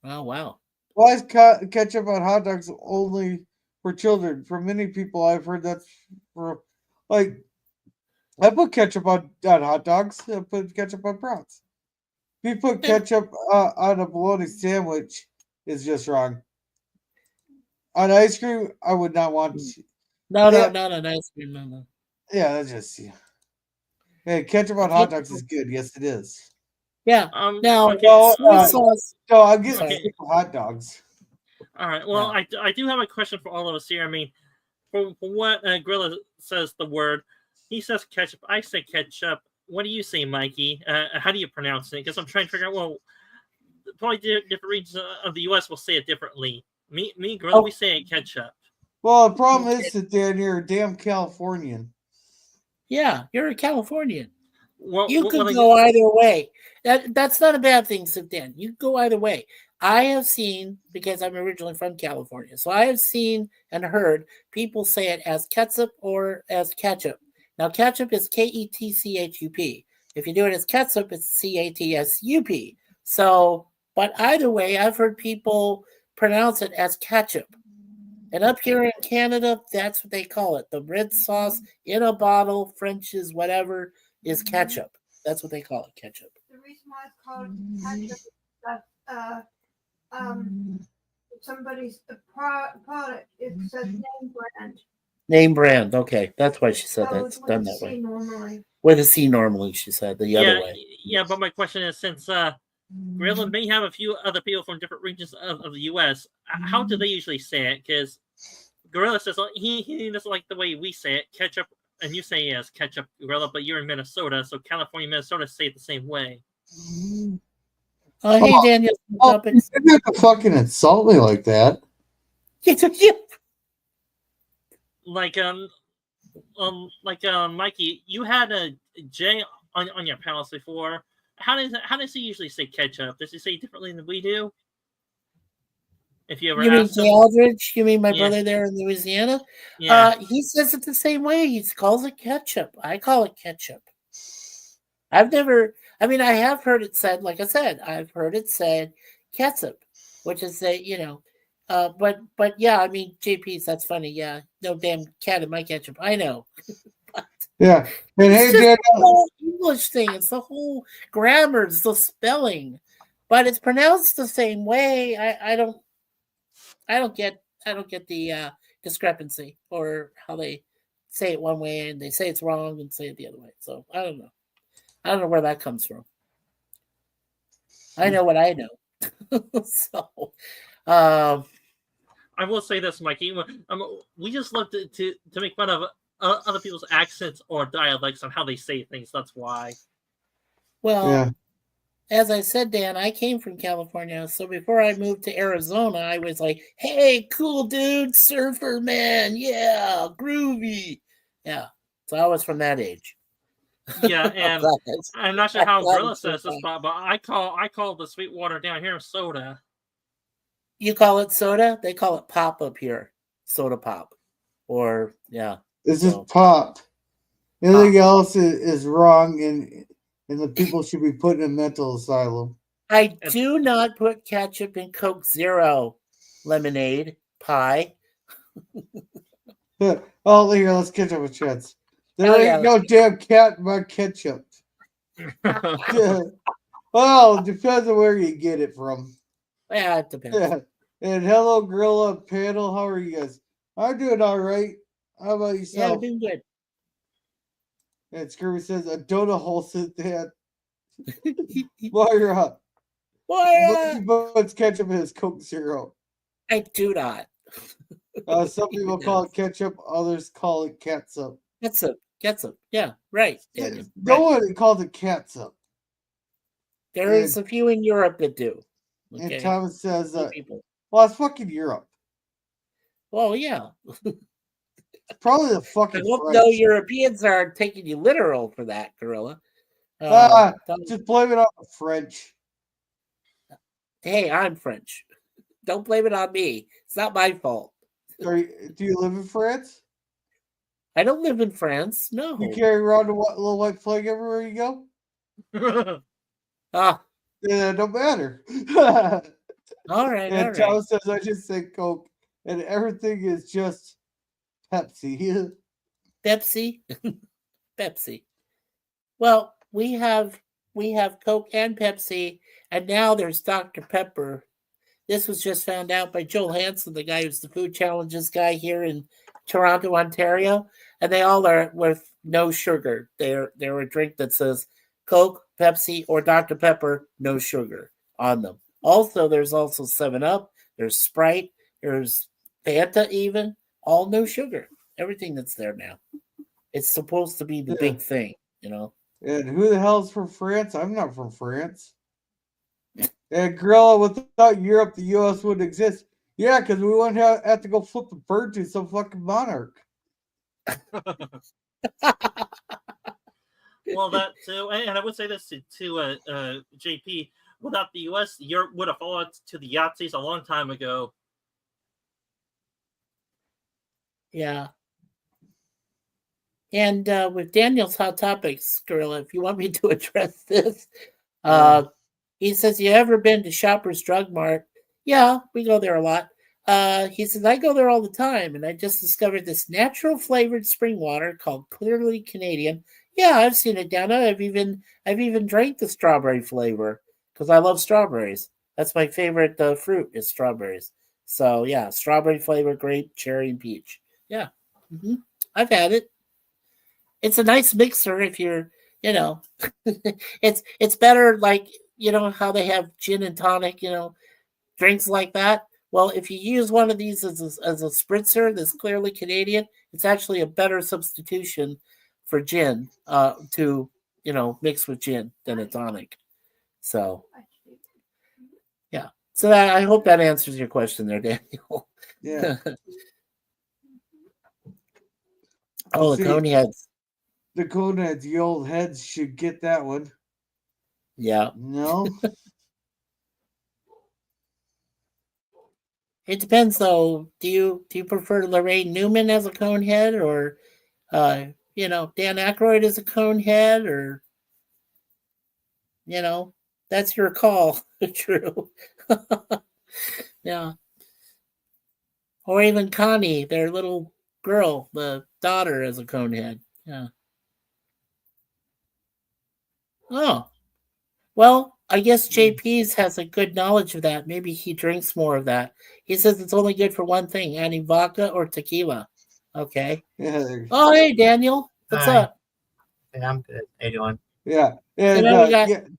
Oh, wow. Why is ketchup on hot dogs only for children? For many people, I've heard that's for, like, I put ketchup on hot dogs. I put ketchup on brats. If you put ketchup on a bologna sandwich, it's just wrong. On ice cream, I would not want to. No, not on ice cream. No. Yeah, that's just. Yeah. Hey, ketchup on hot dogs is good. Yes, it is. Yeah. Now, okay. soy sauce. No, I'm getting sick of hot dogs. All right. Well, yeah. I do have a question for all of us here. I mean, for what Gorilla says the word, he says ketchup. I say ketchup. What do you say, Mikey? How do you pronounce it? Because I'm trying to figure out. Well, probably different regions of the U.S. will say it differently. Me, Gorilla, we say it ketchup. Well, the problem is that you're a damn Californian. Yeah, you're a Californian. Well, you could go either way. That's not a bad thing, Dan. You can go either way. I have seen, because I'm originally from California, so I have seen and heard people say it as ketchup or as ketchup. Now, ketchup is Ketchup. If you do it as ketchup, it's Catsup. So, but either way, I've heard people pronounce it as ketchup. And up here in Canada, that's what they call it. The red sauce in a bottle, French's, whatever, is ketchup. That's what they call it, ketchup. The reason why it's called ketchup is that somebody's product. It says name brand. Name brand. Okay, that's why she said So that's it's done with a that C way. normally. With a C normally, she said the other Yeah, way. yeah. But my question is, since Gorilla may have a few other people from different regions of the U.S., how do they usually say it? Because Gorilla says he doesn't like the way we say it, ketchup, and you say yes, ketchup, Gorilla, but you're in Minnesota, so California, Minnesota say it the same way. Oh, hey, Daniel. Oh, you didn't have to fucking insult me like that. Mikey, you had a J on your panels before. How does he usually say ketchup? Does he say it differently than we do? If you ever You mean asked him? Jay Aldridge? You mean my Yeah. brother there in Louisiana? Yeah. He says it the same way. He calls it ketchup. I call it ketchup. I've never, I mean, I have heard it said, like I said, I've heard it said ketchup, which is but yeah, I mean, JP's, that's funny. Yeah, no damn cat in my ketchup. I know. Yeah. And It's hey, just Daniel. the whole English thing. It's the whole grammar. It's the spelling, but it's pronounced the same way. I don't get the discrepancy or how they say it one way and they say it's wrong and say it the other way. So I don't know. I don't know where that comes from. I know what I know. So, I will say this, Mikey. We just love to make fun of other people's accents or dialects on how they say things. That's why. well, Yeah. as I said, Dan, I came from California. So before I moved to Arizona, I was like, hey, cool dude, surfer man. Yeah, groovy. Yeah. So I was from that age. Yeah, and I'm not sure how Gorilla says this, fun. but I call the sweet water down here soda. You call it soda? They call it pop up here. Soda pop. Or, yeah. This is pop. Anything else is wrong, and the people should be put in a mental asylum. I do not put ketchup in Coke Zero lemonade pie. Oh, here, let's catch up with chats. There ain't no damn cat in my ketchup. Yeah. Well, it depends on where you get it from. Yeah, it depends. Yeah. And hello, Gorilla panel. How are you guys? I'm doing all right. How about yourself? Yeah, I'm doing good. And Scurvy says, a donut hole said that. Moira. Moira puts ketchup in his Coke Zero. I do not. Some people call it ketchup, others call it catsup. Catsup. Yeah, right. No one calls it catsup. There's a few in Europe that do. Okay. And Thomas says, well, it's fucking Europe. Well, yeah. Probably the fucking I hope French. no Europeans are taking you literal for that, Gorilla. Just blame it on the French. Hey, I'm French. Don't blame it on me. It's not my fault. Do you live in France? I don't live in France. No. You carry around a little white flag everywhere you go? Yeah, it don't matter. All right. And Thomas says, I just say Coke, and everything is just Pepsi. Pepsi? Pepsi. Well, we have Coke and Pepsi, and now there's Dr. Pepper. This was just found out by Joel Hansen, the guy who's the food challenges guy here in Toronto, Ontario, and they all are with no sugar. They're a drink that says Coke, Pepsi, or Dr. Pepper, no sugar on them. Also, there's also 7-Up, there's Sprite, there's Fanta even, all no sugar. Everything that's there now. It's supposed to be the big thing, you know? And who the hell's from France? I'm not from France. And Gorilla, without Europe, the U.S. wouldn't exist. Yeah, because we wouldn't have to go flip a bird to some fucking monarch. Well, that too, and I would say this to JP. without the U.S., Europe would have fallen to the Yahtzees a long time ago. Yeah. And with Daniel's Hot Topics, Gorilla, if you want me to address this, he says, you ever been to Shoppers Drug Mart? Yeah, we go there a lot. He says, I go there all the time, and I just discovered this natural flavored spring water called Clearly Canadian. Yeah, I've seen it down there. I've even drank the strawberry flavor because I love strawberries. That's my favorite fruit is strawberries. So yeah, strawberry flavor, grape, cherry, and peach. Yeah, I've had it. It's a nice mixer if you're, it's better like, how they have gin and tonic, drinks like that. Well, if you use one of these as a spritzer that's Clearly Canadian, it's actually a better substitution for gin to, mix with gin than a tonic. So, yeah. So I hope that answers your question there, Daniel. Yeah. Oh, the cone heads. The coneheads, the old heads should get that one. Yeah. No? It depends, though. Do you prefer Lorraine Newman as a cone head, or Dan Aykroyd as a cone head, or that's your call. True. Yeah. Or even Connie, their little girl, the daughter, as a cone head. Yeah. Oh. Well, I guess JP's has a good knowledge of that. Maybe he drinks more of that. He says it's only good for one thing, adding vodka or tequila. Okay. Yeah. Oh, hey, Daniel. What's up? Yeah, I'm good. How you doing? Yeah. And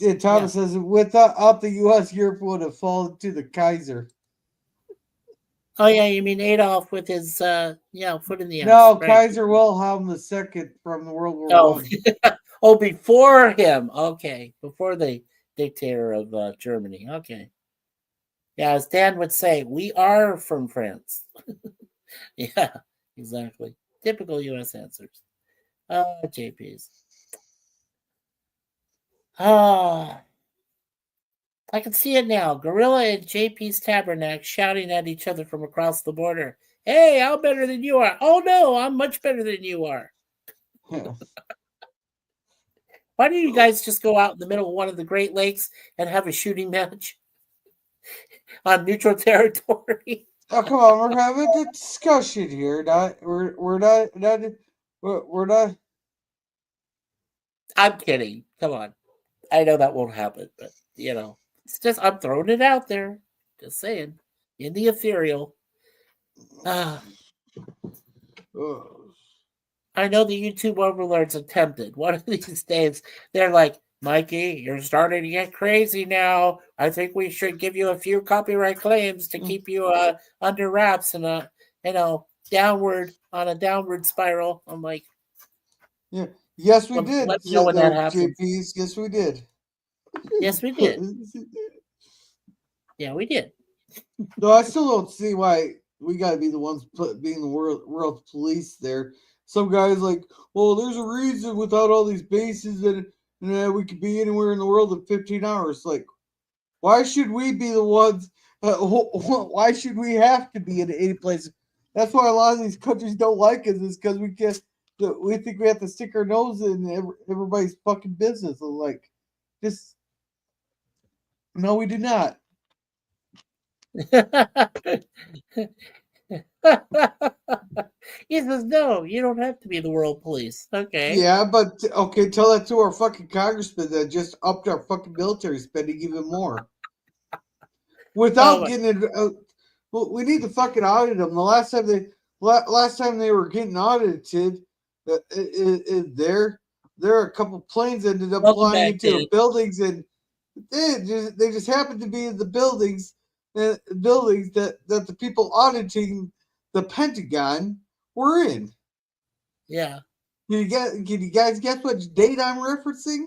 And Thomas says, without the U.S., Europe would have fallen to the Kaiser. Oh, yeah, you mean Adolf with his foot in the ass. No, right. Kaiser Wilhelm II from the World War I. Oh, before him. Okay, before the dictator of Germany. Okay. Yeah, as Dan would say, we are from France. Yeah, exactly. Typical U.S. answers. JP's. I can see it now. Gorilla and JP's Tabernacle shouting at each other from across the border. Hey, I'm better than you are. Oh, no, I'm much better than you are. Yeah. Why don't you guys just go out in the middle of one of the Great Lakes and have a shooting match on neutral territory? Oh, come on, we're having a discussion here. We're not. I'm kidding. Come on. I know that won't happen, but it's just I'm throwing it out there. Just saying. In the ethereal. I know the YouTube overlords are tempted. One of these days, they're like, Mikey, you're starting to get crazy now. I think we should give you a few copyright claims to keep you under wraps and downward spiral. I'm like, yeah, yes, we did. Let me know when that happens. JPs, yes, we did. Yes, we did. Yeah, we did. No, I still don't see why we got to be the ones being the world police there. Some guys like, well, there's a reason without all these bases that we could be anywhere in the world in 15 hours. Like, why should we be the ones? Why should we have to be in any place? That's why a lot of these countries don't like us. Is because we think we have to stick our nose in everybody's fucking business. So like, just no, we do not. He says, no, you don't have to be the world police. Okay. Yeah, but okay, tell that to our fucking congressman that just upped our fucking military spending even more. Without getting it, well, we need to fucking audit them. The last time they were getting audited, there are a couple planes ended up flying into buildings, and they just happened to be in the buildings that the people auditing the Pentagon were in. Yeah. Can you guys guess what date I'm referencing?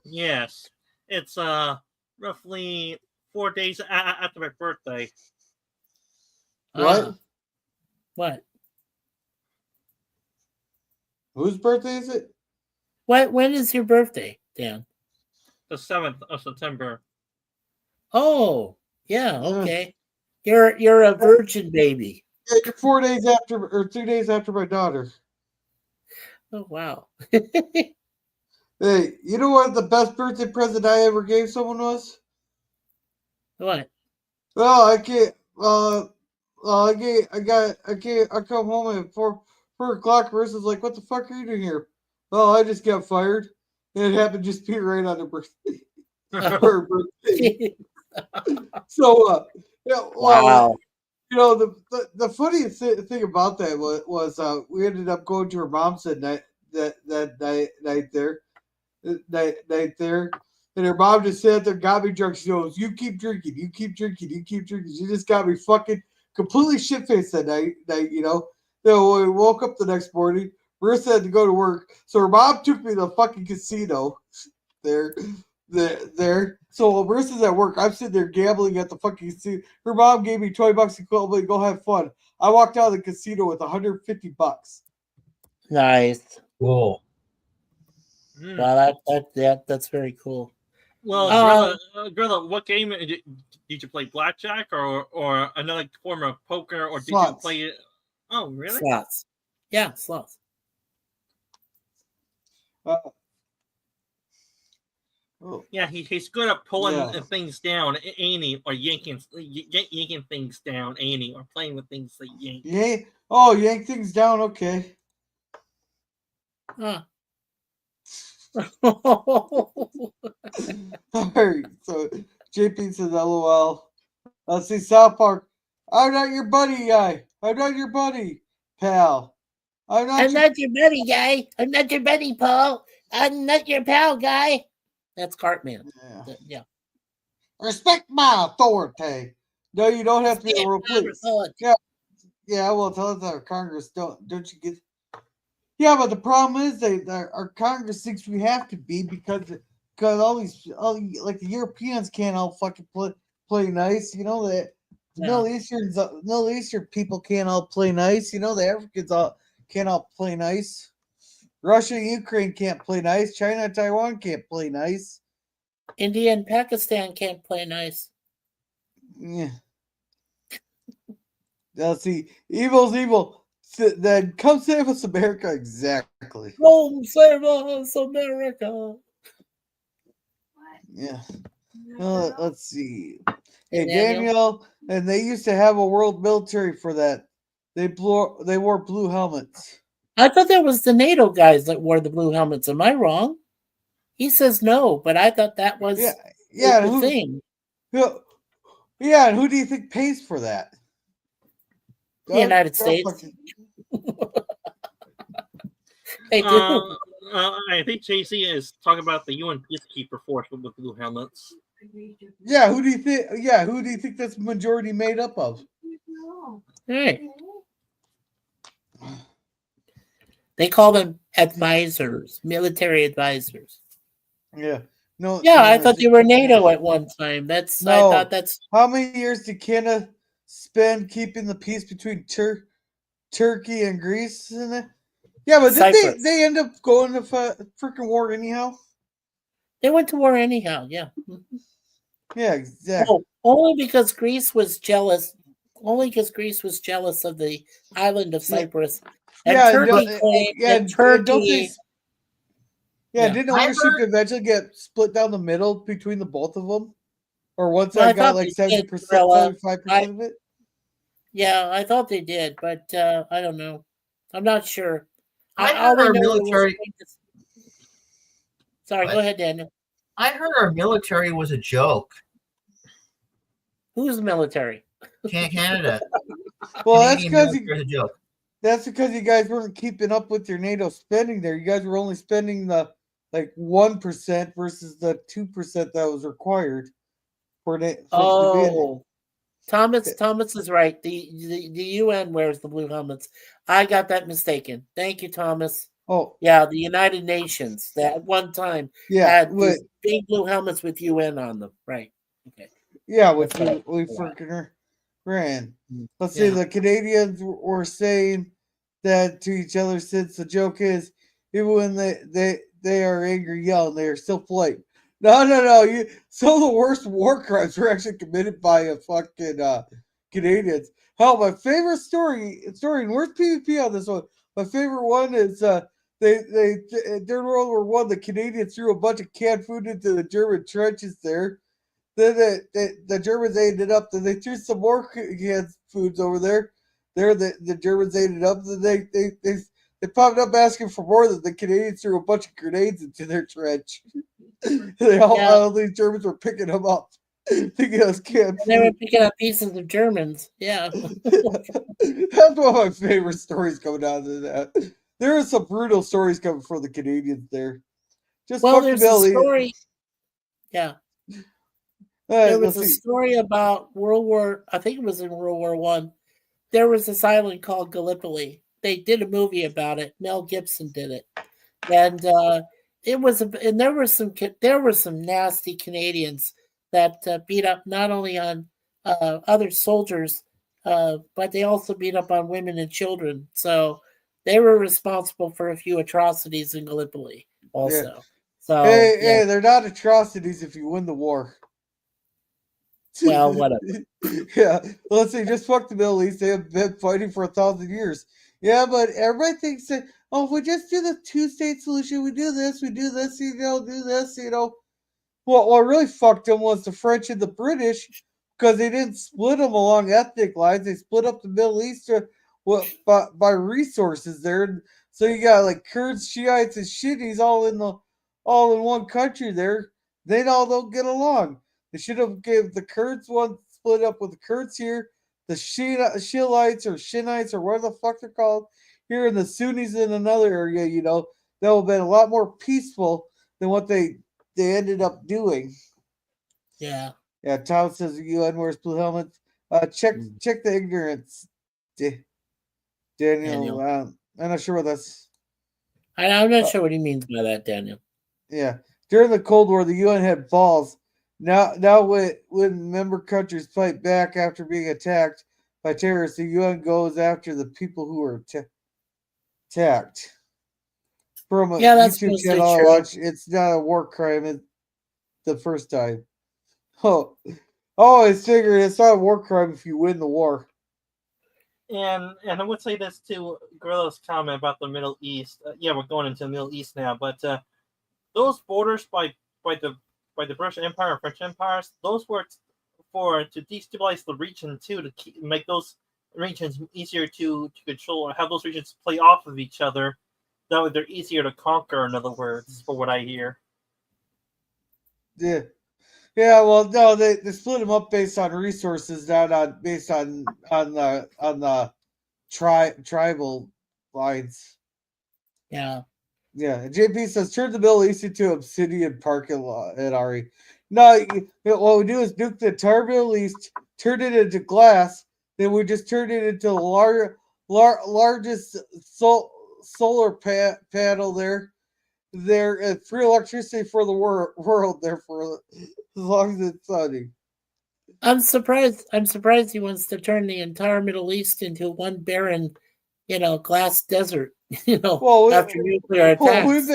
Yes. It's roughly 4 days after my birthday. What? What? Whose birthday is it? When is your birthday, Dan? the 7th of September. Oh, yeah, okay. You're a virgin baby. Yeah, you're 4 days after, or 3 days after my daughter. Oh wow. Hey, you know what the best birthday present I ever gave someone was? What? Well, I can't. I come home at 4 o'clock. Marissa's like, "What the fuck are you doing here?" Well, I just got fired. And it happened to just be right on her birthday. Her birthday. So, yeah, well, Wow. the funniest thing about that was we ended up going to her mom's that night there, night there. And her mom just sat there, got me drunk. She goes, "You keep drinking, you keep drinking, you keep drinking." She just got me fucking completely shit faced that night. Then when we woke up the next morning, Marissa had to go to work. So her mom took me to the fucking casino there. So while Marissa's at work, I'm sitting there gambling at the fucking casino. Her mom gave me $20 and told me to go have fun. I walked out of the casino with $150. Nice. Cool. Wow, that's very cool. Well, Gorilla, what game did you play? Blackjack or another form of poker, or did you Slots. play it? Oh, really? Slots. Yeah, slots. Yeah, he's good at pulling Yeah. things down, ain't or yanking things down, ain't or playing with things that yank. Yeah. Oh, yank things down. Okay. Huh. All right. So JP says, "LOL." Let's see, South Park. I'm not your buddy, guy. I'm not your buddy, pal. I'm not. I'm not your buddy, guy. I'm not your buddy, Paul. I'm not your pal, guy. That's Cartman. Yeah. Respect my authority. No, you don't have to be a real police. Yeah. Well, tell us our Congress don't you get? Yeah, but the problem is our Congress thinks we have to be because all like the Europeans can't all fucking play nice. You know that Middle Eastern people can't all play nice. You know the Africans all can't all play nice. Russia and Ukraine can't play nice. China and Taiwan can't play nice. India and Pakistan can't play nice. Yeah. Now see, evil's evil. Then come save us, America. Exactly. Come save us, America. Yeah. Let's see. Hey, Daniel, and they used to have a world military for that. They wore blue helmets. I thought that was the NATO guys that wore the blue helmets. Am I wrong? He says no, but I thought that was the thing. Yeah, and who do you think pays for that? The United States. They do. I think JC is talking about the UN peacekeeper force with blue helmets. Yeah, who do you think? Yeah, who do you think that's majority made up of? Hey. They call them advisors, military advisors. Yeah. No. Yeah, I thought they were NATO at one time. I thought that's how many years did Canada spend keeping the peace between Turkey and Greece? Yeah, but did they end up going to freaking war anyhow? They went to war anyhow. Yeah. Yeah, exactly. Only because Greece was jealous. Only because Greece was jealous of the island of Cyprus. And Turkey claimed that Turkey. Didn't ownership eventually get split down the middle between the both of them? Or once I got like 70%, 75% of it? Yeah, I thought they did, but I don't know. I'm not sure. I heard our military. Sorry, go ahead, Daniel. I heard our military was a joke. Who's military? Canada. Well, that's because that's because you guys weren't keeping up with your NATO spending there. You guys were only spending the 1% versus the 2% that was required for Thomas is right. The UN wears the blue helmets. I got that mistaken. Thank you, Thomas. Oh, yeah, the United Nations that at one time had these big blue helmets with UN on them. Right. Okay. Yeah, we freaking ran. Let's see, the Canadians were saying that to each other since the joke is even when they are angry, yelling, they are still polite. No. Some of the worst war crimes were actually committed by a fucking Canadians. Hell, my favorite story, and where's PvP on this one? My favorite one is they during World War One, the Canadians threw a bunch of canned food into the German trenches there. Then the Germans ate it up. Then they threw some more canned foods over there. The Germans ate it up. Then they popped up asking for more. Than the Canadians threw a bunch of grenades into their trench. All these Germans were picking them up. Thinking it was canned food. They were picking up pieces of Germans. Yeah. That's one of my favorite stories coming out of that. There are some brutal stories coming from the Canadians there. Just there's a story. Yeah. There was a story about World War. I think it was in World War One. There was this island called Gallipoli. They did a movie about it. Mel Gibson did it, and it was. And there were some nasty Canadians that beat up not only on other soldiers, but they also beat up on women and children. So they were responsible for a few atrocities in Gallipoli also. Yeah. So hey, they're not atrocities if you win the war. Well, whatever. Yeah, let's say just fuck the Middle East. They have been fighting for 1,000 years. Yeah, but everybody thinks that, if we just do the two-state solution, we do this, do this. What really fucked them was the French and the British, because they didn't split them along ethnic lines. They split up the Middle East by resources there. So you got like Kurds, Shiites, and Shitties all in one country there. They all don't get along. They should have gave the Kurds one split up with the Kurds here, the Shiites or Shinites or whatever the fuck they're called here, and the Sunnis in another area. That would have been a lot more peaceful than what they ended up doing. Yeah. Yeah. Tom says UN wears blue helmets. Check the ignorance, Daniel. I'm not sure what that's. I'm not sure what he means by that, Daniel. Yeah. During the Cold War, the UN had balls. Now when member countries fight back after being attacked by terrorists, the UN goes after the people who were attacked. From a YouTube channel I watch, it's not a war crime. It's the first time. I figured it's not a war crime if you win the war. And I would say this to Gorilla's comment about the Middle East. We're going into the Middle East now, but those borders by the British Empire and French empires, those were to destabilize the region too, to make those regions easier to control, or have those regions play off of each other. That way, they're easier to conquer. In other words, for what I hear. Yeah. Well, no, they split them up based on resources, not based on the tribal lines. Yeah. Yeah, JP says turn the Middle East into Obsidian Parking lot at Ari. No, what we do is nuke the entire Middle East, turn it into glass, then we just turn it into the largest solar panel there. Free electricity for the world there for as long as it's sunny. I'm surprised he wants to turn the entire Middle East into one barren, glass desert. After nuclear attacks.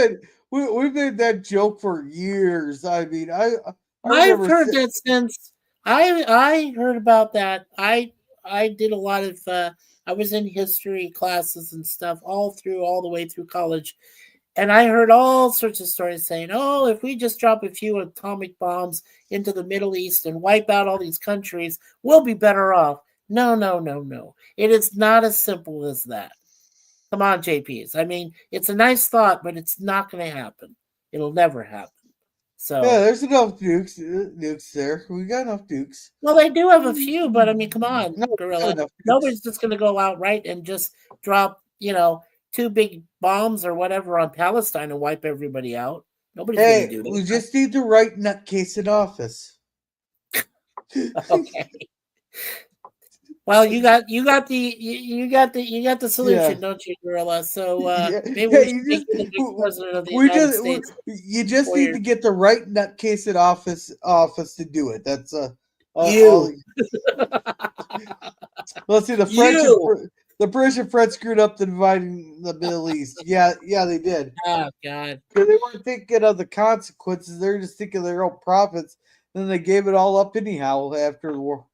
We've made that joke for years. I mean, I've heard that since I heard about that. I did a lot of I was in history classes and stuff all the way through college, and I heard all sorts of stories saying, "Oh, if we just drop a few atomic bombs into the Middle East and wipe out all these countries, we'll be better off." No. It is not as simple as that. Come on, JPs. I mean, it's a nice thought, but it's not going to happen. It'll never happen. So there's enough nukes there. We got enough nukes. Well, they do have a few, but I mean, come on, Gorilla. Nobody's just going to go outright and just drop, 2 big bombs or whatever on Palestine and wipe everybody out. Nobody's going to do that. We just need the right nutcase in office. Okay. Well, you got the solution, don't you, Gorilla? So maybe we should speak to the next president of the United States. You just need to get the right nutcase in office to do it. That's you. Let's see The British and French screwed up the dividing the Middle East. Yeah, they did. Oh God. Because they weren't thinking of the consequences. They were just thinking of their own profits. Then they gave it all up anyhow after the war.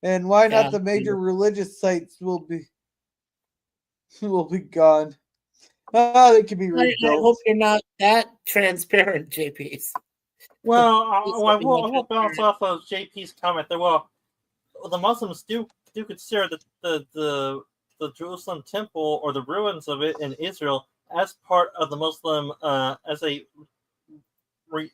And why not Yeah. the major religious sites will be gone? Oh, they can be I rebuilt. hope you're not that transparent, JP's. Well, I will bounce off of JP's comment there. Well, the Muslims do consider the Jerusalem temple or the ruins of it in Israel as part of the Muslim as a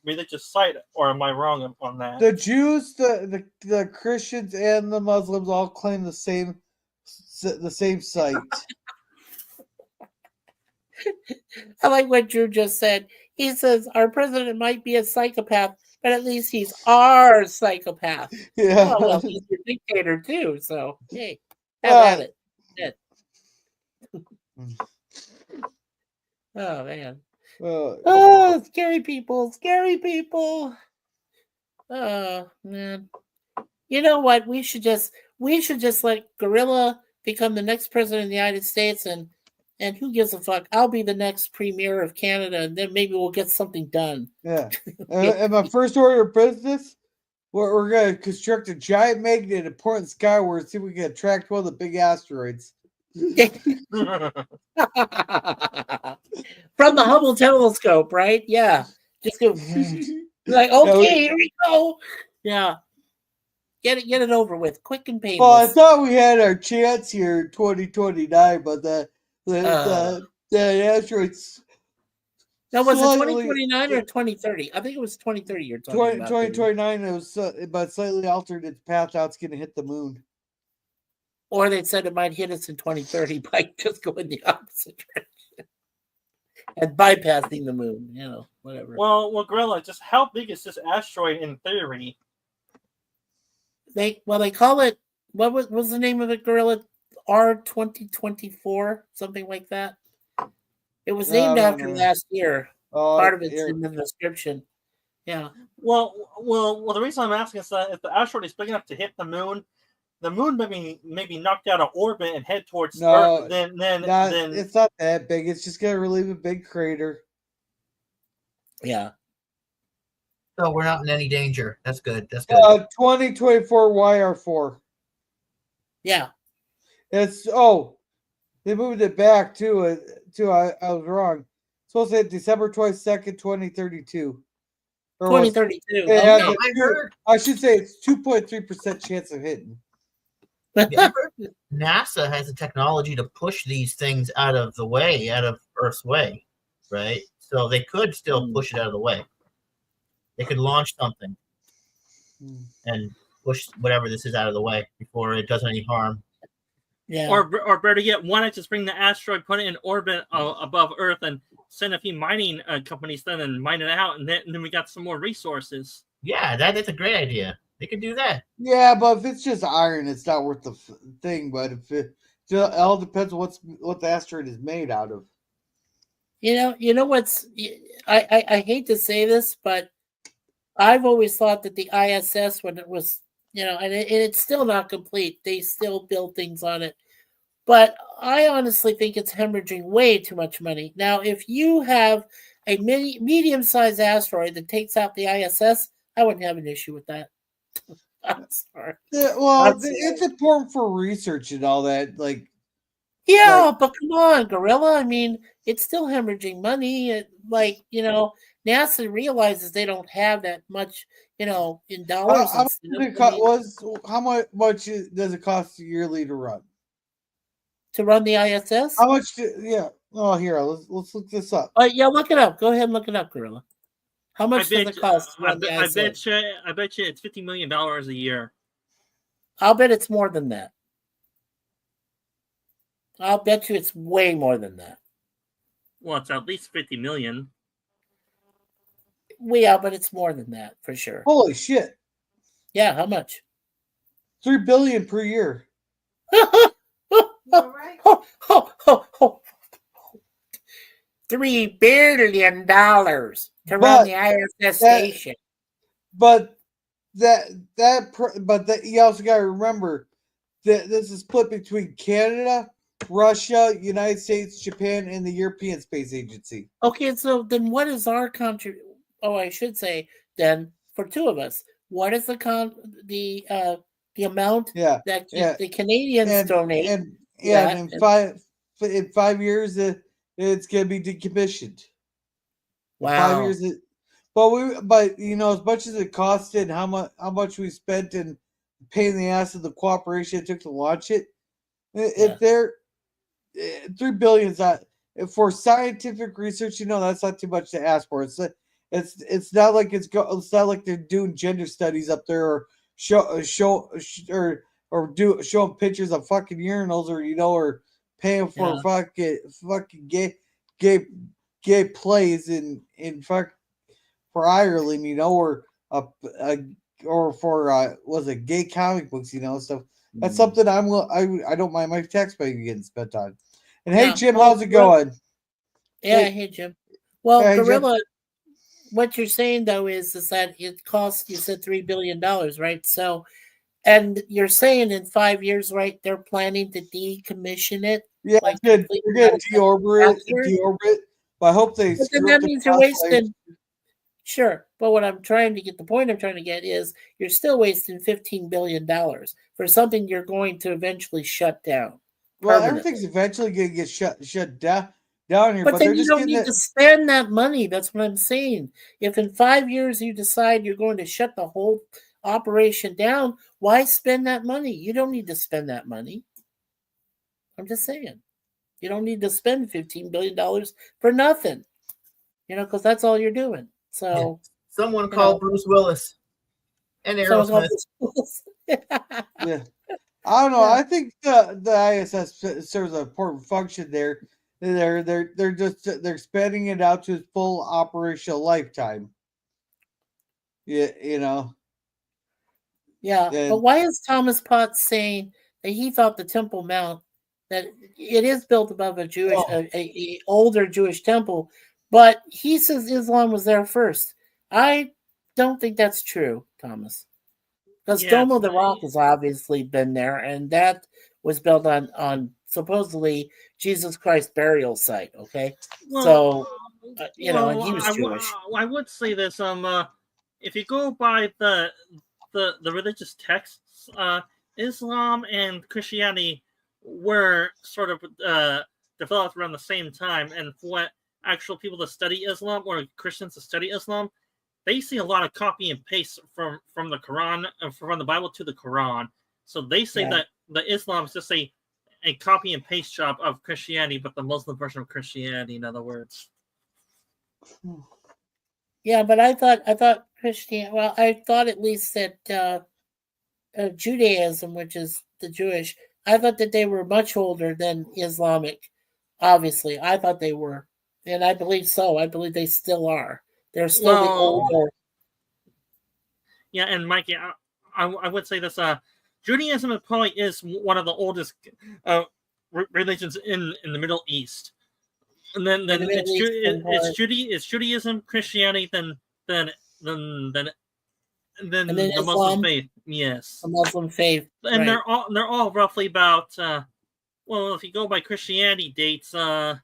religious site, or am I wrong on that? The Jews, the Christians, and the Muslims all claim the same site. I like what Drew just said. He says our president might be a psychopath, but at least he's our psychopath. Yeah. Oh, well, he's your dictator too. So hey, have at it. Oh man. Oh, scary people. Oh man. You know what? We should just let Gorilla become the next president of the United States, and who gives a fuck? I'll be the next premier of Canada, and then maybe we'll get something done. Yeah. And my first order of business, we're going to construct a giant magnet and point skyward and see if we can attract one of the big asteroids. From the Hubble telescope, right? Yeah. Just go like, okay, here we go. Yeah. Get it over with, quick and painless. Well, I thought we had our chance here in 2029, but the asteroids. No, was it 2029 or 2030? I think it was 2030 you're talking about. 2029, it was, but slightly altered its path. Now it's going to hit the moon. Or they said it might hit us in 2030 by just going the opposite direction and bypassing the moon. You know, whatever. Well, Gorilla, just how big is this asteroid in theory? They call it, what was the name of it, Gorilla? R2024, something like that. It was named after last year. Part of it's in the description. Yeah. Well, the reason I'm asking is that if the asteroid is big enough to hit the moon may be knocked out of orbit and head towards Earth. Then it's not that big. It's just gonna relieve a big crater. Yeah. So we're not in any danger. That's good. 2024 YR4. Yeah. It's they moved it back too. I was wrong. It's supposed to hit December 22nd, 2032. 2032. I should say it's 2.3% chance of hitting. Yeah, NASA has the technology to push these things out of Earth's way, right? So they could still push it out of the way. They could launch something and push whatever this is out of the way before it does any harm. Yeah. Or better yet, why not just bring the asteroid, put it in orbit above Earth, and send a few mining companies then and mine it out, and then we got some more resources. Yeah, that's a great idea. They could do that. Yeah, but if it's just iron, it's not worth the thing. But if it all depends on what the asteroid is made out of. You know what's I hate to say this, but I've always thought that the ISS, when it was, and it's still not complete, they still build things on it. But I honestly think it's hemorrhaging way too much money. Now, if you have a medium-sized asteroid that takes out the ISS, I wouldn't have an issue with that. I'm sorry. Yeah, well, it's important for research and all that. But come on, Gorilla. I mean, it's still hemorrhaging money. NASA realizes they don't have that much, in dollars. How much does it cost yearly to run? To run the ISS? How much? Here, let's look this up. Yeah, look it up. Go ahead and look it up, Gorilla. How much does it cost to run the ISS? I bet you it's $50 million a year. I'll bet it's more than that. I'll bet you it's way more than that. Well, it's at least 50 million. Yeah, but it's more than that for sure. Holy shit! Yeah, how much? $3 billion per year. Right. $3 billion to run the ISS station. But you also got to remember that this is split between Canada Russia, United States, Japan, and the European Space Agency. Okay, so then what is our country? Oh, I should say then for two of us, what is the amount Yeah, that yeah, the Canadians donate and to yeah, and that? in 5 years, it's gonna be decommissioned. In 5 years, Wow. but as much as it costed, how much we spent in pain in the ass of the cooperation it took to launch it. Yeah. If they're 3 billion is not for scientific research. That's not too much to ask for. It's not like it's not like they're doing gender studies up there or showing pictures of fucking urinals or paying for Yeah. fucking gay gay plays for Ireland, a or for was it gay comic books, stuff. That's something I don't mind my tax money getting spent on. And hey, Yeah. Jim, Well, how's it going? yeah, Hey, hey Jim. Well, hey, Jim. Gorilla, what you're saying though is that it costs, you said $3 billion, right? So, and you're saying in 5 years, right? They're planning to decommission it, Yeah, like it's good. completely We're out gonna of sight after. deorbit it. But I hope they But then screw up that the means you're constellation. wasting. Sure, but what I'm trying to get, the point I'm trying to get is you're still wasting $15 billion for something you're going to eventually shut down Well, everything's permanently. eventually gonna get shut down here, But but then they're you just don't getting need it. to spend that money. That's what I'm saying. If in 5 years you decide you're going to shut the whole operation down, why spend that money? You don't need to spend that money. I'm just saying. You don't need to spend $15 billion for nothing, because that's all you're doing. Yeah. So, Someone you know, called Bruce Willis and someone's Aerosmith. Yeah. I don't know. Yeah. I think the ISS serves an important function there. They're spanning it out to its full operational lifetime. Yeah, Yeah, but and why is Thomas Potts saying that he thought the Temple Mount, that it is built above a Jewish, oh, a older Jewish temple, but he says Islam was there first. I don't think that's true, Thomas, because Yeah, Dome of the Rock has obviously been there, and that was built on supposedly Jesus Christ burial site. Okay, well, so and he was I, Jewish. I would say this. If you go by the religious texts, Islam and Christianity were sort of developed around the same time, and for what actual people to study Islam or Christians to study Islam, they see a lot of copy and paste from the Quran, from the Bible to the Quran. So they say Yeah. that the Islam is just a copy and paste job of Christianity, but the Muslim version of Christianity, in other words. Yeah, but I thought Christian. Well, I thought at least that Judaism, which is the Jewish, I thought that they were much older than Islamic. Obviously, I thought they were, and I believe so. I believe they still are. They're still the Well, older. yeah, and Mikey, I would say this. Judaism probably is one of the oldest religions in the Middle East. And then In the Middle Eastern part, it's Judaism, Christianity, then then and then the Muslim Islam, faith. Yes, the Muslim faith. and Right. they're all roughly about. Well, if you go by Christianity dates, well,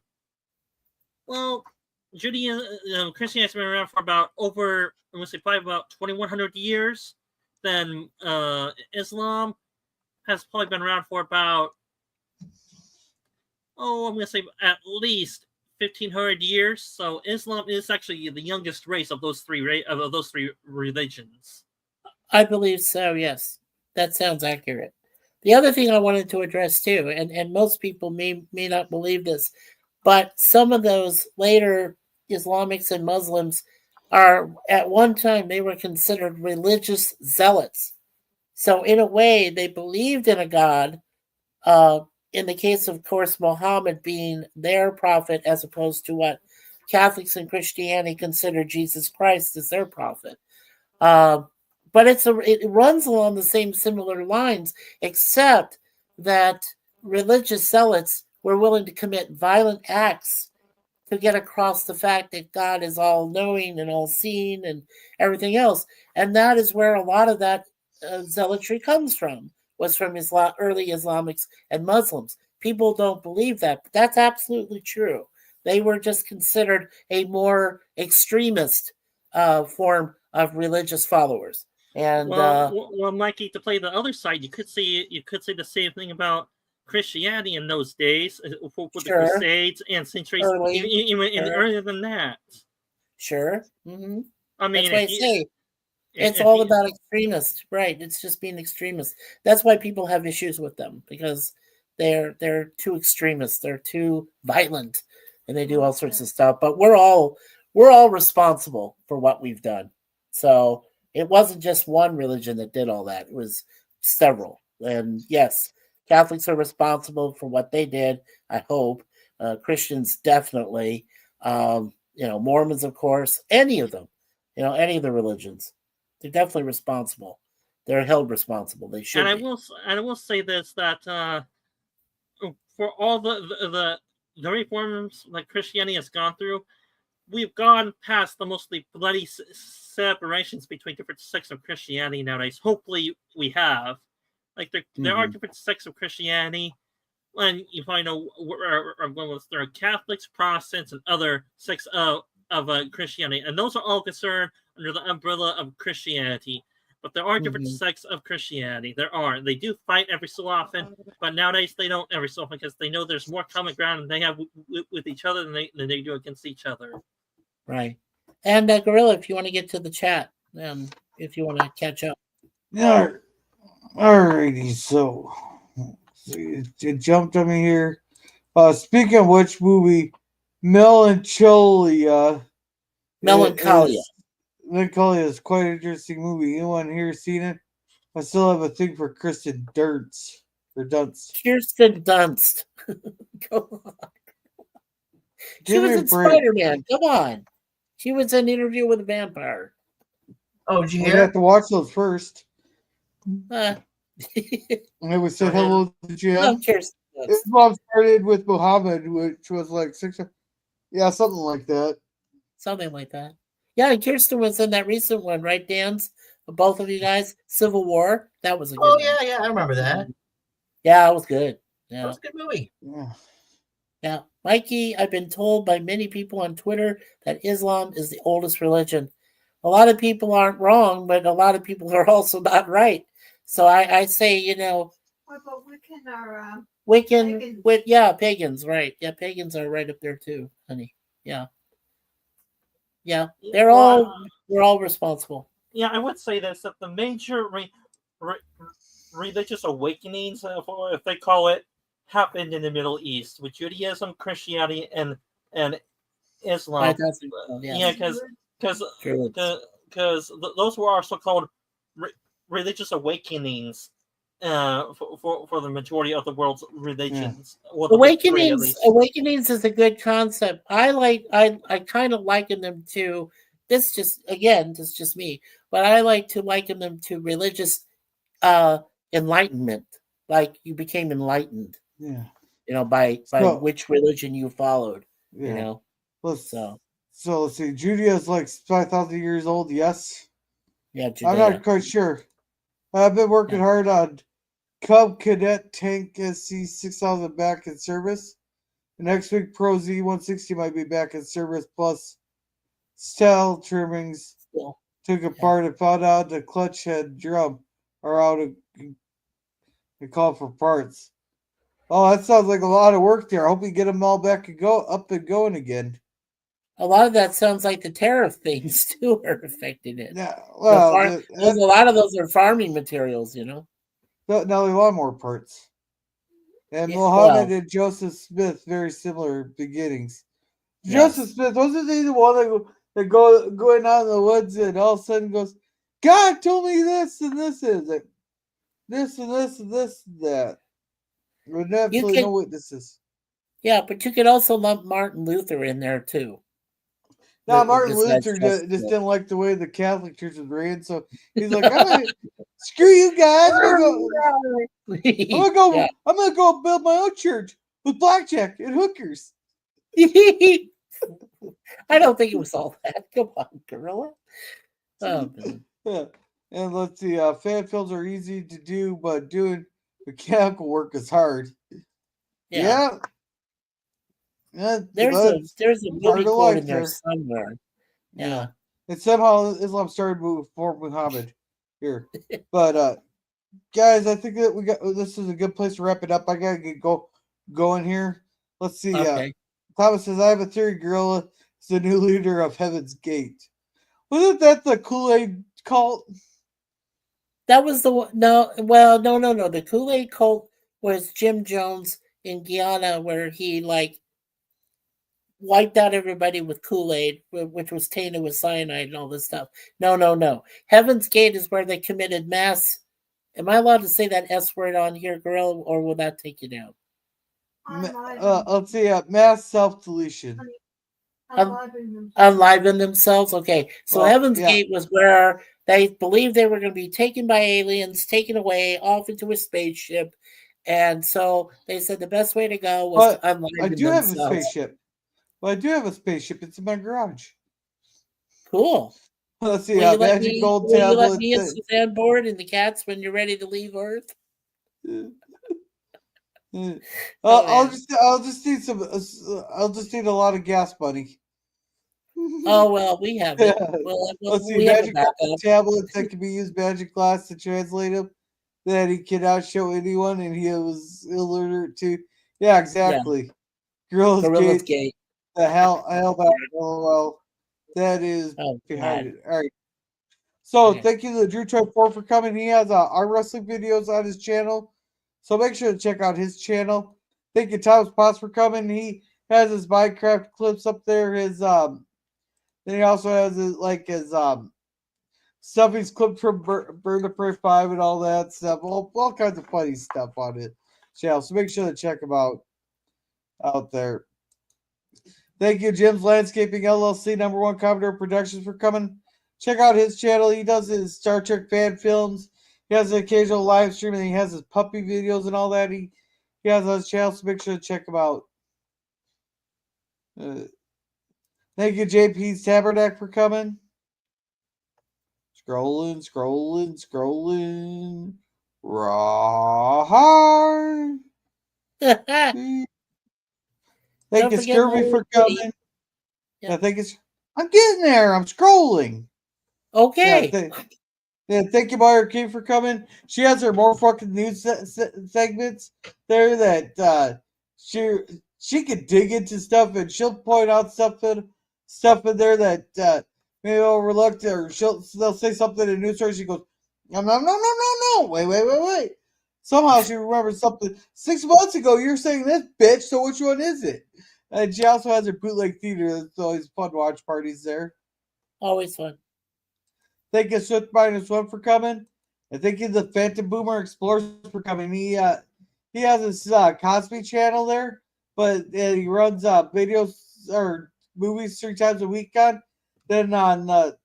Judaism, Christianity's been around for about over, I would say, probably about 2,100 years. Then Islam has probably been around for about, I'm going to say at least 1,500 years. So Islam is actually the youngest race of those three religions. I believe so. Yes, that sounds accurate. The other thing I wanted to address too, and most people may not believe this, but some of those later Islamics and Muslims are, at one time, they were considered religious zealots. So in a way, they believed in a God. In the case of course, Muhammad being their prophet, as opposed to what Catholics and Christianity consider Jesus Christ as their prophet. Uh, but it runs along the same similar lines, except that religious zealots were willing to commit violent acts to get across the fact that God is all knowing and all seeing and everything else. And that is where a lot of that zealotry comes from, was from early Islamics and Muslims. people don't believe that, but that's absolutely true. They were just considered a more extremist form of religious followers. And well, Mikey, to play the other side, you could say the same thing about Christianity in those days for the sure, Crusades and centuries, early, even sure, earlier than that. sure. I mean, That's why I say it's if all you, about extremists, right? It's just being extremists. That's why people have issues with them because they're too extremist. They're too violent, and they do all sorts of stuff. But we're all responsible for what we've done. So it wasn't just one religion that did all that. It was several. And yes, Catholics are responsible for what they did. I hope Christians definitely. Mormons, of course, any of them. Any of the religions. They're definitely responsible. They're held responsible. They should and be. I will say this that for all the reforms that Christianity has gone through, we've gone past the mostly bloody separations between different sects of Christianity nowadays. Hopefully, we have. Like there are different sects of Christianity, and you find there are Catholics, Protestants, and other sects of Christianity, and those are all concerned under the umbrella of Christianity. But there are different sects of Christianity. They do fight every so often, but nowadays they don't every so often because they know there's more common ground they have with each other than they do against each other. Right. And Gorilla, if you want to get to the chat, if you want to catch up. Yeah. Alrighty, so it jumped on me here. Speaking of which movie, Melancholia. Melancholia. Melancholia is quite an interesting movie. Anyone here seen it? I still have a thing for Kristen Dunst. Kirsten Dunst. Come on. She was in Spider-Man. Come on. She was in Interview with a Vampire. Oh, did you We hear? have to watch those first. I would say hello to Jen. His mom started with Muhammad, which was like 6. Yeah, something like that. Something like that. Yeah, and Kirsten was in that recent one, right, Dan's? Both of you guys, Civil War. That was a good one. Yeah, I remember that. Yeah, it was good. Yeah. That was a good movie. Yeah. Mikey, I've been told by many people on Twitter that Islam is the oldest religion. A lot of people aren't wrong, but a lot of people are also not right. So I say, What about Wiccan or Wiccan, pagans, right. Yeah, pagans are right up there too, honey. Yeah. Yeah. We're all responsible. Yeah, I would say this, that the major religious awakenings, if they call it, happened in the Middle East with Judaism, Christianity, and Islam. Yeah, because those were our so-called religious awakenings for the majority of the world's religions. Yeah. Well, awakenings is a good concept. I kind of liken them to this. This is just me, but I like to liken them to religious enlightenment. Like you became enlightened. Yeah. By which religion you followed. Yeah. So let's see. Judea is like 5,000 years old. Yes. Yeah, Judea. I'm not quite sure. I've been working hard on Cub Cadet Tank SC 6000 back in service. The next week, Pro Z160 might be back in service. Plus, style trimmings took apart and found out the clutch head drum are out of the call for parts. Oh, that sounds like a lot of work there. I hope we get them all back and up and going again. A lot of that sounds like the tariff things too are affecting it. Yeah, well, a lot of those are farming materials, No, they want more parts. And Mohammed and Joseph Smith, very similar beginnings. Yes. Joseph Smith, wasn't he the one that going out in the woods and all of a sudden goes, God told me this and this is it. This and this and this and that. With absolutely no witnesses. Yeah, but you could also lump Martin Luther in there too. No, Martin Luther just didn't like the way the Catholic Church was ran, so he's like, "I'm gonna screw you guys. I'm gonna go build my own church with blackjack and hookers." I don't think it was all that. Come on, Gorilla. Yeah. And let's see. Fan films are easy to do, but doing mechanical work is hard. Yeah. There's a part movie of quote life in there there. somewhere. Yeah. And somehow Islam started before Muhammad here. But guys, I think that this is a good place to wrap it up. I gotta going here. Let's see. Okay. Thomas says, I have a theory, Gorilla is the new leader of Heaven's Gate. Wasn't that the Kool-Aid cult? That was the one. No, well, no. The Kool-Aid cult was Jim Jones in Guyana, where he wiped out everybody with Kool-Aid, which was tainted with cyanide and all this stuff. No. Heaven's Gate is where they committed mass. Am I allowed to say that S word on here, Gorilla, or will that take you down? Let's see. Mass self-deletion. Unliven themselves. Okay, so Heaven's Gate was where they believed they were going to be taken by aliens, taken away off into a spaceship, and so they said the best way to go was to unliven themselves. I do have a spaceship. Well, I do have a spaceship. It's in my garage. Cool. Let's see. Will you Magic gold will tablet. you let me and Suzanne board and the cats when you're ready to leave Earth? I'll just need a lot of gas money. Oh well, we have it. Well, Let's see, we have magic tablets that can be used magic glass to translate them. That he cannot show anyone, and he was illiterate too. Yeah, exactly. Yeah. Gorilla's Gate. The hell back. LOL. That is behind it. All right. So thank you to the Drew Troy 4 for coming. He has arm wrestling videos on his channel. So make sure to check out his channel. Thank you, Thomas Potts, for coming. He has his Minecraft clips up there. Then he also has his stuff he's clipped from Bird of Prey 5 and all that stuff. All kinds of funny stuff on it channel. So make sure to check him out there. Thank you, Jim's Landscaping LLC, #1 Commodore Productions, for coming. Check out his channel. He does his Star Trek fan films. He has an occasional live stream, and he has his puppy videos and all that. He has on his channel, so make sure to check him out. Thank you, JP's Tabernacle, for coming. Scrolling. Raw. Thank you, Scurvy, for coming. Yeah, I'm getting there. I'm scrolling. Okay. Thank you, Meyer King, for coming. She has her more fucking news segments there that she could dig into stuff, and she'll point out stuff in there that maybe overlooked, or they'll say something in a news story. She goes, no, wait. Somehow she remembers something 6 months ago. You're saying this, bitch. So which one is it? And she also has her bootleg theater. It's always fun watch parties there. Always fun. Thank you, Swift-1 for coming. And thank you to the Phantom Boomer Explorers for coming. He has his Cosby channel there, but he runs videos or movies 3 times a week on. Then but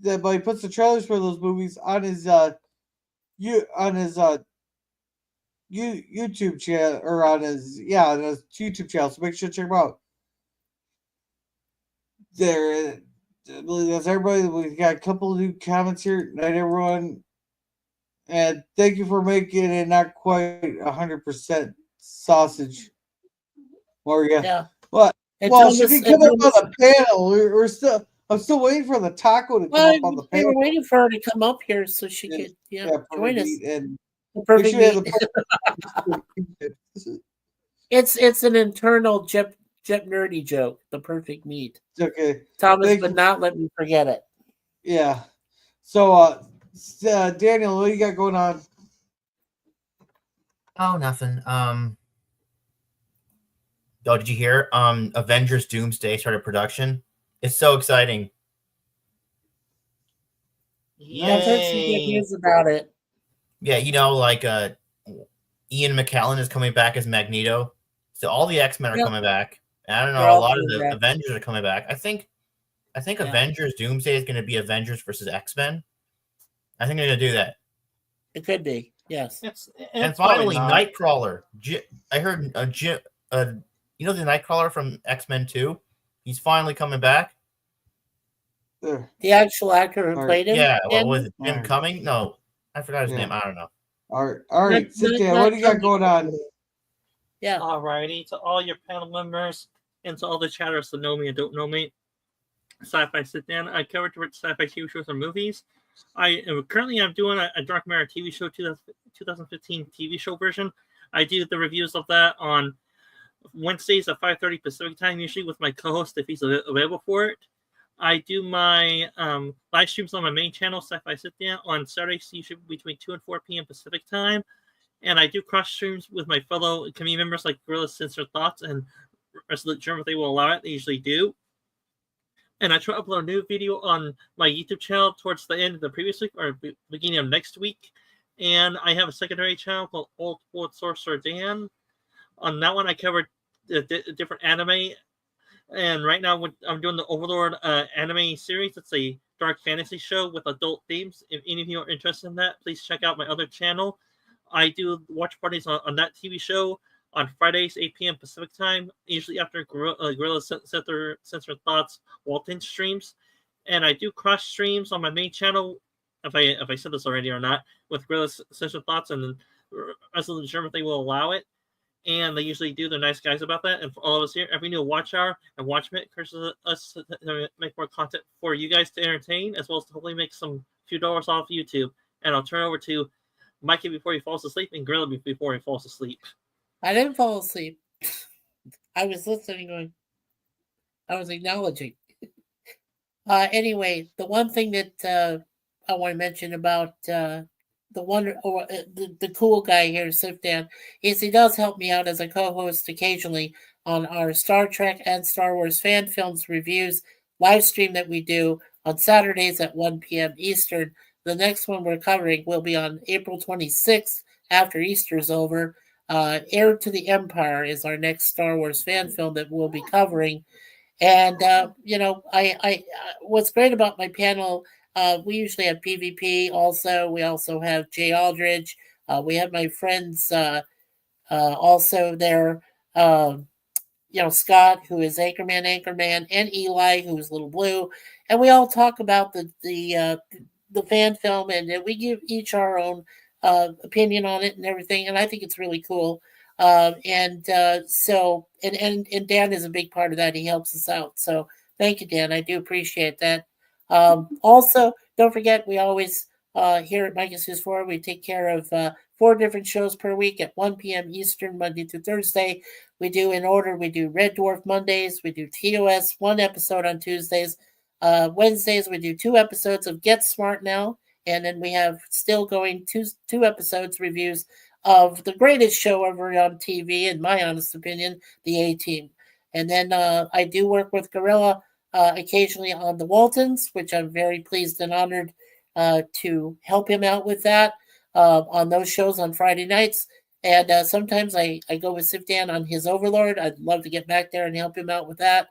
he puts the trailers for those movies on his YouTube channel, or on his YouTube channel. So make sure to check him out. There, I believe that's everybody. We got a couple of new comments here. Night, everyone, and thank you for making it not quite 100% sausage. Maria. Yeah. What? Well, she didn't come up on the panel. I'm still waiting for the taco to come up on the panel. We were waiting for her to come up here so she could join us. And the perfect meat. It's an internal Jep nerdy joke. The perfect meat. Okay, Thomas would not let me forget it. Yeah. So, Daniel, what do you got going on? Oh, nothing. Oh, did you hear? Avengers Doomsday started production. It's so exciting. Yeah, I've heard some good news about it. Yeah, Ian McKellen is coming back as Magneto. So all the X-Men are coming back. I don't know. A lot of the Avengers are coming back. I think Avengers Doomsday is going to be Avengers versus X-Men. I think they're going to do that. It could be. Yes. And finally, Nightcrawler. I heard the Nightcrawler from X-Men 2. He's finally coming back. The actual actor who played him? Yeah, what was it? Jim Cumming? No, I forgot his name. I don't know. All right. Cynthia, what do you got going on? Yeah. Alrighty, to all your panel members and to all the chatters that know me and don't know me. Sci-Fi Sit Down. I cover different sci-fi TV shows and movies. I'm doing a Dark Matter TV show, 2015 TV show version. I do the reviews of that on Wednesdays at 5:30 Pacific time, usually with my co-host if he's available for it. I do my live streams on my main channel, Sci-Fi Sit Down, on Saturdays, usually between 2 and 4 p.m. Pacific time. And I do cross streams with my fellow community members like Gorilla Censored Thoughts and Resolute Germ if they will allow it. They usually do. And I try to upload a new video on my YouTube channel towards the end of the previous week or beginning of next week. And I have a secondary channel called Old World Sorcerer Dan. On that one, I covered different anime. And right now, I'm doing the Overlord anime series. It's a dark fantasy show with adult themes. If any of you are interested in that, please check out my other channel. I do watch parties on that TV show on Fridays, 8 p.m. Pacific time, usually after Gorilla Censored Thoughts Walton streams. And I do cross streams on my main channel, if I said this already or not, with Gorilla Censored Thoughts and Resolute Germ if they will allow it. And they usually do. They're nice guys about that. And for all of us here, every new watch hour and watchment encourages us to make more content for you guys to entertain, as well as to hopefully make some few dollars off YouTube. And I'll turn over to Mikey before he falls asleep and Gorilla before he falls asleep. I didn't fall asleep. I was listening, going. I was acknowledging. Anyway, the one thing that I want to mention about the cool guy here, Sif Dan, is he does help me out as a co-host occasionally on our Star Trek and Star Wars fan films reviews live stream that we do on Saturdays at 1 p.m. Eastern. The next one we're covering will be on April 26th after Easter's over. Heir to the Empire is our next Star Wars fan film that we'll be covering. And, I what's great about my panel, we usually have PvP also. We also have Jay Aldridge. We have my friends also there. Scott, who is Anchorman, and Eli, who is Little Blue. And we all talk about the fan film, and we give each our own opinion on it and everything. And I think it's really cool. And Dan is a big part of that. He helps us out. So thank you, Dan. I do appreciate that. Also, don't forget, we always here at Micah's News 4, we take care of 4 different shows per week at 1 p.m. Eastern, Monday through Thursday. We do in order. We do Red Dwarf Mondays. We do TOS, 1 episode on Tuesdays. Wednesdays, we do 2 episodes of Get Smart Now. And then we have still going two episodes reviews of the greatest show ever on TV, in my honest opinion, the A-Team. And then I do work with Gorilla occasionally on the Waltons, which I'm very pleased and honored to help him out with that on those shows on Friday nights. And sometimes I go with Sif Dan on his Overlord. I'd love to get back there and help him out with that.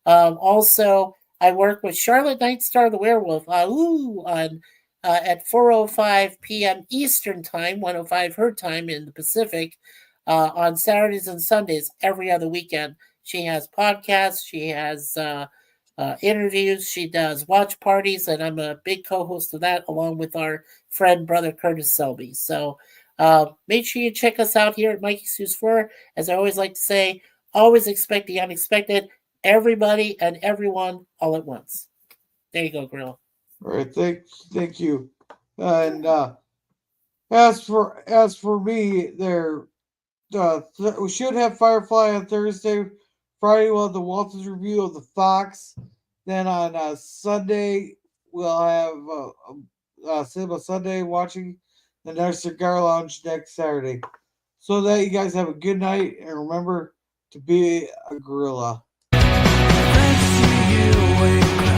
Also, I work with Charlotte Nightstar the Werewolf on at 4:05 p.m. Eastern Time, 1:05 her time in the Pacific, on Saturdays and Sundays every other weekend. She has podcasts, she has interviews, she does watch parties, and I'm a big co-host of that along with our friend, brother Curtis Selby. So make sure you check us out here at Mikey's News 4. As I always like to say, always expect the unexpected, everybody and everyone all at once. There you go, Gorilla. All right, thank you. And as for me, we should have Firefly on Thursday. Friday we'll have the Walters review of the Fox. Then on Sunday we'll have Sunday watching another Cigar Lounge next Saturday. So that you guys have a good night, and remember to be a gorilla. Thanks to you,